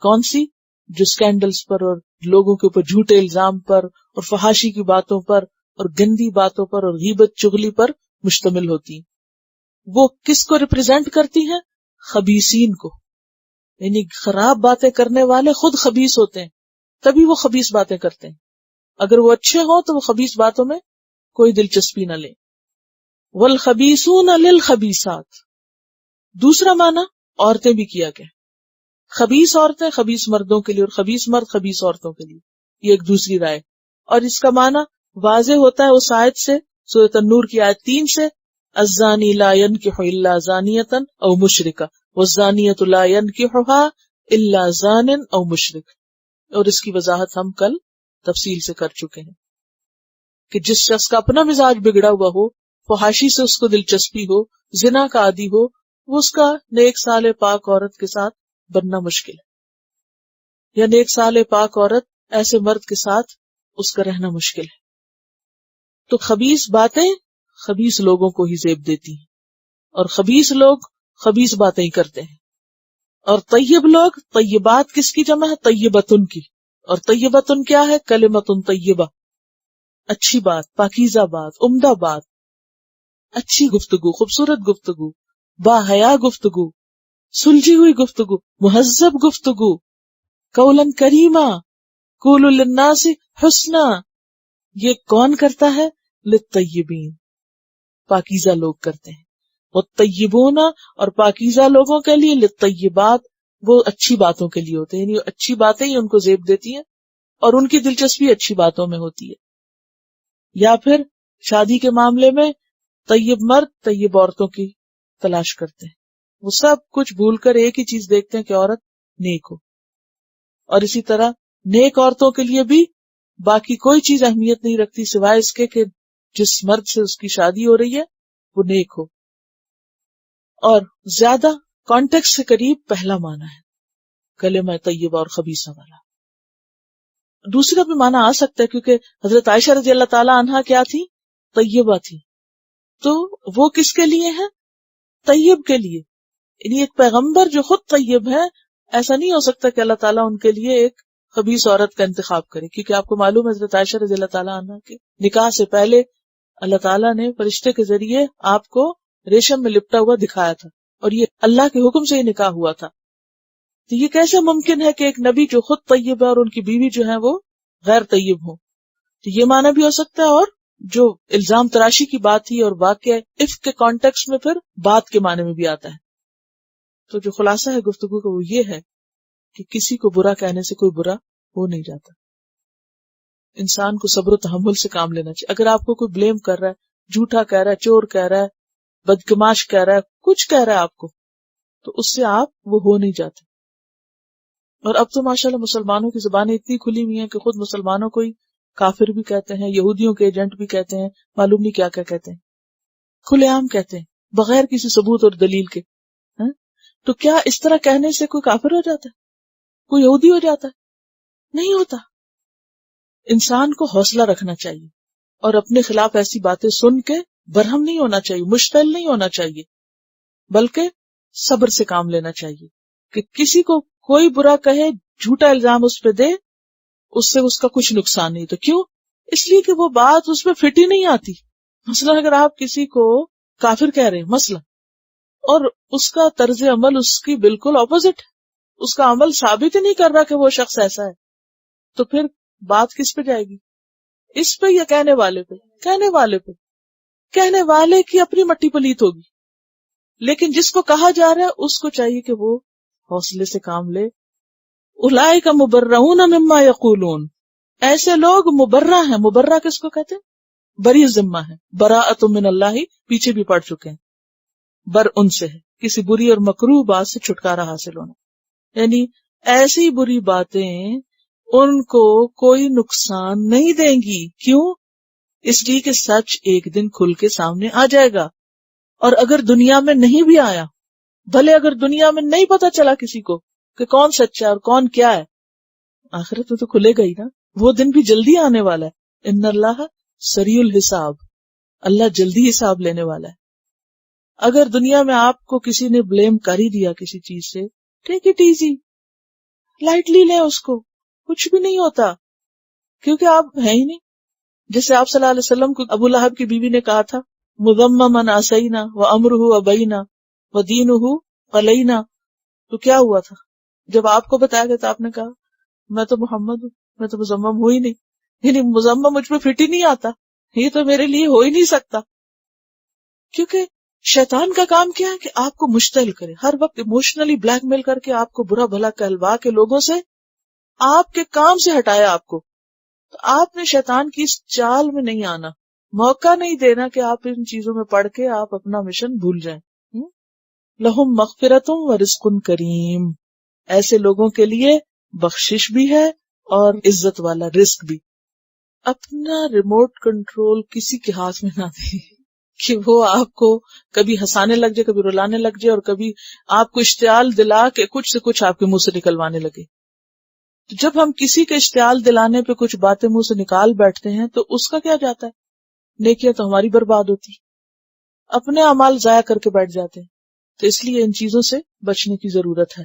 A: کون سی؟ جو سکینڈلز پر اور لوگوں کے اوپر جھوٹے الزام پر اور فحاشی کی باتوں پر اور گندی باتوں پر اور غیبت چغلی پر مشتمل ہوتی ہیں۔ وہ کس کو ریپرزینٹ کرتی ہیں؟ خبیثین کو، یعنی خراب باتیں کرنے والے خود خبیث ہوتے ہیں، تبھی وہ خبیث باتیں کرتے ہیں۔ اگر وہ اچھے ہوں تو وہ خبیث باتوں میں کوئی دلچسپی نہ لیں۔ والخبیثون للخبیثات، دوسرا معنی عورتیں بھی کیا گیا، خبیث عورتیں خبیث مردوں کے لیے اور خبیث مرد خبیث عورتوں کے لیے، یہ ایک دوسری رائے۔ اور اس کا معنی واضح ہوتا ہے اس آیت سے، سورۃ النور کی آیت 3 سے، الزانی لا ينکح الا زانیۃ او مشرکہ والزانیۃ لا ينکحها الا زان او مشرک، اور اس کی وضاحت ہم کل تفصیل سے کر چکے ہیں کہ جس شخص کا اپنا مزاج بگڑا ہوا ہو، فحاشی سے اس کو دلچسپی ہو، زنا کا عادی ہو، وہ اس کا نیک صالح پاک عورت کے ساتھ بننا مشکل ہے، یا نیک صالح پاک عورت ایسے مرد کے ساتھ اس کا رہنا مشکل ہے۔ تو خبیث باتیں خبیث لوگوں کو ہی زیب دیتی ہیں، اور خبیث لوگ خبیث باتیں ہی کرتے ہیں۔ اور طیب لوگ، طیبات کس کی جمع ہے؟ طیبتن کی، اور طیبتن کیا ہے؟ کلمتن طیبہ، اچھی بات، پاکیزہ بات، عمدہ بات، اچھی گفتگو، خوبصورت گفتگو، باحیا گفتگو، سلجھی ہوئی گفتگو، مہذب گفتگو، قولاً کریما، قولوا للناس حسنا، یہ کون کرتا ہے؟ للطیبین، پاکیزہ لوگ کرتے ہیں۔ والطیبون اور پاکیزہ لوگوں کے لیے، للطیبات وہ اچھی باتوں کے لیے ہوتے ہیں، یعنی اچھی باتیں ہی ان کو زیب دیتی ہیں اور ان کی دلچسپی اچھی باتوں میں ہوتی ہے۔ یا پھر شادی کے معاملے میں طیب مرد طیب عورتوں کی تلاش کرتے ہیں، وہ سب کچھ بھول کر ایک ہی چیز دیکھتے ہیں کہ عورت نیک ہو، اور اسی طرح نیک عورتوں کے لیے بھی باقی کوئی چیز اہمیت نہیں رکھتی سوائے اس کے کہ جس مرد سے اس کی شادی ہو رہی ہے وہ نیک ہو۔ اور زیادہ کانٹیکس سے قریب پہلا معنی ہے کلمہ طیبہ اور خبیثہ والا۔ دوسرا بھی معنی آ سکتا ہے، کیونکہ حضرت عائشہ رضی اللہ تعالی عنہا کیا تھی؟ طیبہ تھی، تو وہ کس کے لیے ہے؟ طیب کے لیے، یعنی ایک پیغمبر جو خود طیب ہے، ایسا نہیں ہو سکتا کہ اللہ تعالیٰ ان کے لیے ایک خبیث عورت کا انتخاب کرے، کیونکہ آپ کو معلوم ہے حضرت عائشہ رضی اللہ تعالیٰ عنہ کے نکاح سے پہلے اللہ تعالیٰ نے فرشتے کے ذریعے آپ کو ریشم میں لپٹا ہوا دکھایا تھا، اور یہ اللہ کے حکم سے ہی نکاح ہوا تھا۔ تو یہ کیسے ممکن ہے کہ ایک نبی جو خود طیب ہے اور ان کی بیوی جو ہے وہ غیر طیب ہو؟ تو یہ معنی بھی ہو سکتا ہے، اور جو الزام تراشی کی بات تھی اور واقع عفق کے کانٹیکس میں پھر بات کے معنی میں بھی آتا ہے۔ تو جو خلاصہ ہے گفتگو کا وہ یہ ہے کہ کسی کو برا کہنے سے کوئی برا ہو نہیں جاتا، انسان کو صبر و تحمل سے کام لینا چاہیے۔ اگر آپ کو کوئی بلیم کر رہا ہے، جھوٹا کہہ رہا ہے، چور کہہ رہا ہے، بدگماش کہہ رہا ہے، کچھ کہہ رہا ہے آپ کو، تو اس سے آپ وہ ہو نہیں جاتے۔ اور اب تو ماشاءاللہ مسلمانوں کی زبانیں اتنی کھلی ہوئی ہیں کہ خود مسلمانوں کو ہی کافر بھی کہتے ہیں، یہودیوں کے ایجنٹ بھی کہتے ہیں، معلوم نہیں کیا کیا کہتے ہیں، کھلے عام کہتے ہیں بغیر کسی ثبوت اور دلیل کے۔ تو کیا اس طرح کہنے سے کوئی کافر ہو جاتا ہے؟ کوئی یہودی ہو جاتا ہے؟ نہیں ہوتا۔ انسان کو حوصلہ رکھنا چاہیے اور اپنے خلاف ایسی باتیں سن کے برہم نہیں ہونا چاہیے، مشتعل نہیں ہونا چاہیے، بلکہ صبر سے کام لینا چاہیے کہ کسی کو کوئی برا کہے، جھوٹا الزام اس پہ دے، اس سے اس کا کچھ نقصان نہیں۔ تو کیوں؟ اس لیے کہ وہ بات اس میں فٹ ہی نہیں آتی. مثلا اگر آپ کسی کو کافر کہہ رہے ہیں مثلا، اور اس کا طرز عمل اس کی بالکل اپوزٹ ہے، اس کا عمل ثابت ہی نہیں کر رہا کہ وہ شخص ایسا ہے، تو پھر بات کس پہ جائے گی؟ اس پہ یا کہنے والے پہ؟ کہنے والے پہ. کہنے والے کی اپنی مٹی پلیت ہوگی، لیکن جس کو کہا جا رہا ہے اس کو چاہیے کہ وہ حوصلے سے کام لے. اولئک مبرؤون مما یقولون، ایسے لوگ مبرہ ہیں. مبرہ کس کو کہتے ہیں؟ بری ذمہ ہے. براءۃ من اللہ پیچھے بھی پڑھ چکے ہیں، بر ان سے ہے، کسی بری اور مکروہ بات سے چھٹکارا حاصل ہونا. یعنی ایسی بری باتیں ان کو کوئی نقصان نہیں دیں گی. کیوں؟ اس لیے کہ سچ ایک دن کھل کے سامنے آ جائے گا. اور اگر دنیا میں نہیں بھی آیا، بھلے اگر دنیا میں نہیں پتا چلا کسی کو کہ کون سچا ہے اور کون کیا ہے، آخرت میں تو کھلے گا ہی نا. وہ دن بھی جلدی آنے والا ہے. ان اللہ سریع الحساب، اللہ جلدی حساب لینے والا ہے. اگر دنیا میں آپ کو کسی نے بلیم کر ہی دیا کسی چیز سے، ٹیک اٹ ایزی، لائٹلی لیں اس کو، کچھ بھی نہیں ہوتا، کیونکہ آپ ہیں ہی نہیں. جیسے آپ صلی اللہ علیہ وسلم کو ابو لہب کی بیوی نے کہا تھا مذمما عصینا وامرہ ابینا ودینہ قلینا، تو کیا ہوا تھا؟ جب آپ کو بتایا گیا تو آپ نے کہا میں تو محمد ہوں، میں تو مذمم ہو ہی نہیں، یعنی مذمم مجھ پہ فٹ ہی نہیں آتا، یہ تو میرے لیے ہو ہی نہیں سکتا. کیونکہ شیطان کا کام کیا ہے کہ آپ کو مشتعل کرے، ہر وقت ایموشنلی بلیک میل کر کے آپ کو برا بھلا کہلوا کے لوگوں سے آپ کے کام سے ہٹایا آپ کو. تو آپ نے شیطان کی اس چال میں نہیں آنا، موقع نہیں دینا کہ آپ ان چیزوں میں پڑھ کے آپ اپنا مشن بھول جائیں. لہم مغفرۃ و رزق کریم، ایسے لوگوں کے لیے بخشش بھی ہے اور عزت والا رزق بھی. اپنا ریموٹ کنٹرول کسی کے ہاتھ میں نہ دیں کہ وہ آپ کو کبھی ہنسانے لگ جائے، کبھی رلانے لگ جائے، اور کبھی آپ کو اشتعال دلا کے کچھ سے کچھ آپ کے منہ سے نکلوانے لگے. تو جب ہم کسی کے اشتعال دلانے پہ کچھ باتیں منہ سے نکال بیٹھتے ہیں تو اس کا کیا جاتا ہے؟ نیکیاں تو ہماری برباد ہوتی، اپنے اعمال ضائع کر کے بیٹھ جاتے ہیں. تو اس لیے ان چیزوں سے بچنے کی ضرورت ہے.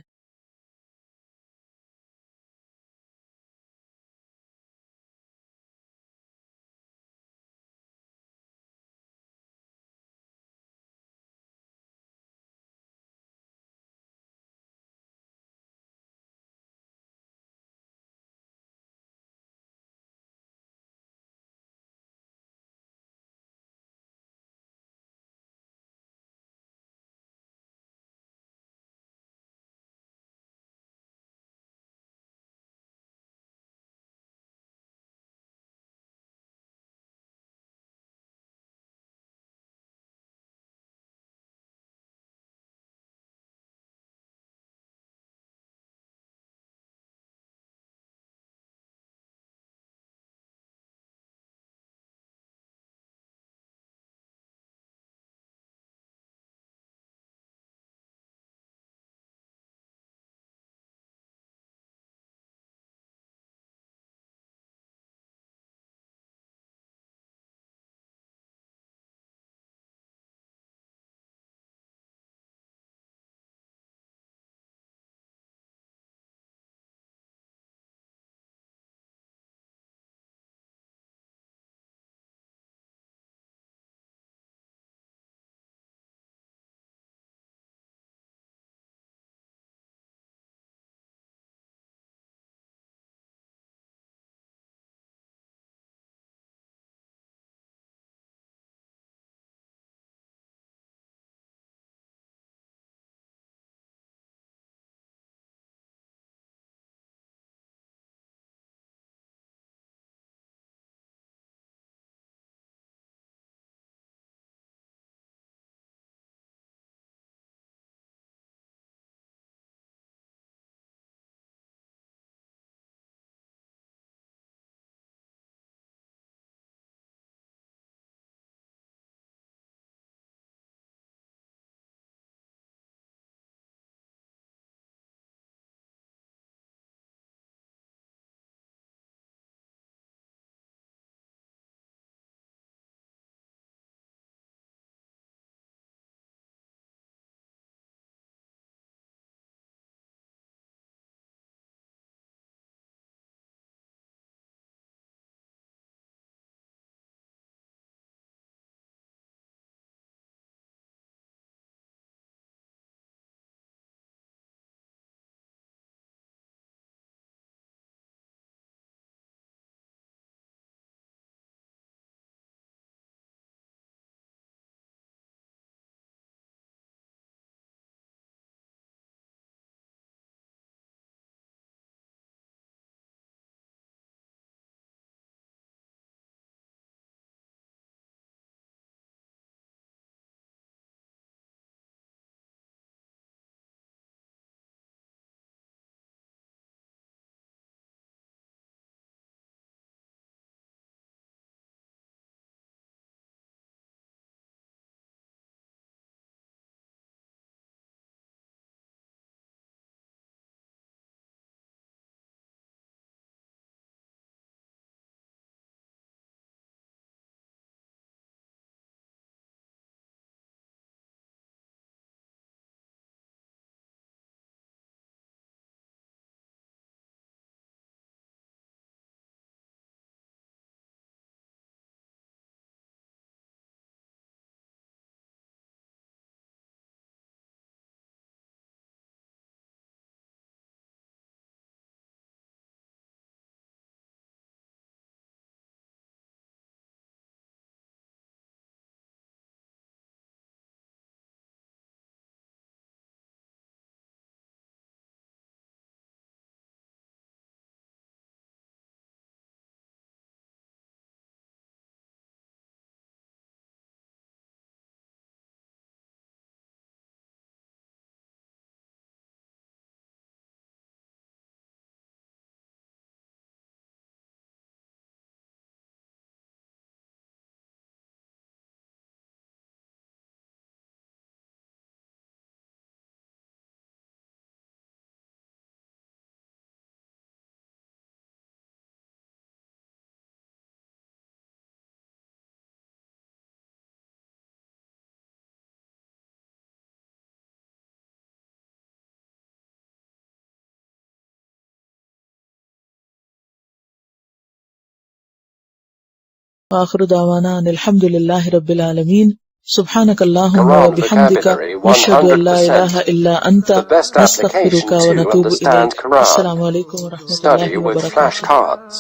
A: وآخر دعوانا ان الحمد للہ رب العالمین. سبحانک اللہم
B: Quran
A: وبحمدک
B: vocabulary
A: نشہد ان لا الہ
B: 100%.
A: الا انت
B: The best
A: نستغفرک
B: application to
A: ونتوب
B: understand
A: الیک.
B: Quran.
A: السلام علیکم ورحمۃ
B: Study
A: اللہ
B: with
A: وبرکاتہ.
B: flashcards.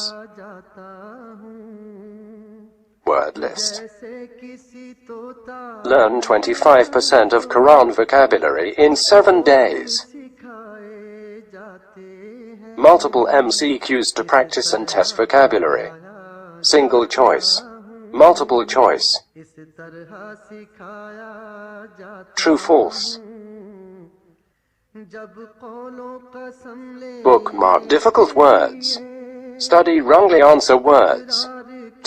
B: Word list. Learn 25% of Quran vocabulary in 7 days. Multiple MCQs to practice and test vocabulary. Single choice. Multiple choice. True false. Bookmark difficult words. Study wrongly answer words.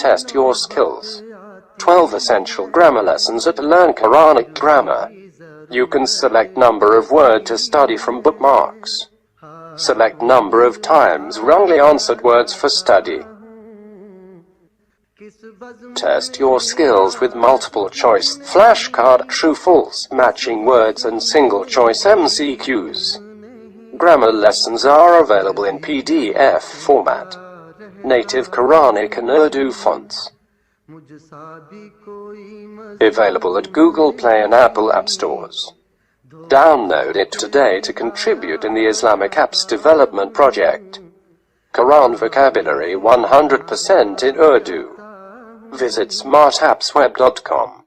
B: Test your skills. 12 essential grammar lessons at Learn Quranic Grammar. You can select number of word to study from bookmarks. Select number of times wrongly answered words for study. Test your skills with multiple choice flashcard, true false, matching words and single choice MCQs. Grammar lessons are available in PDF format. Native Quranic and Urdu fonts. Available at Google Play and Apple App Stores. Download it today to contribute in the Islamic Apps Development Project. Quran vocabulary 100% in Urdu. Visit smartappsweb.com.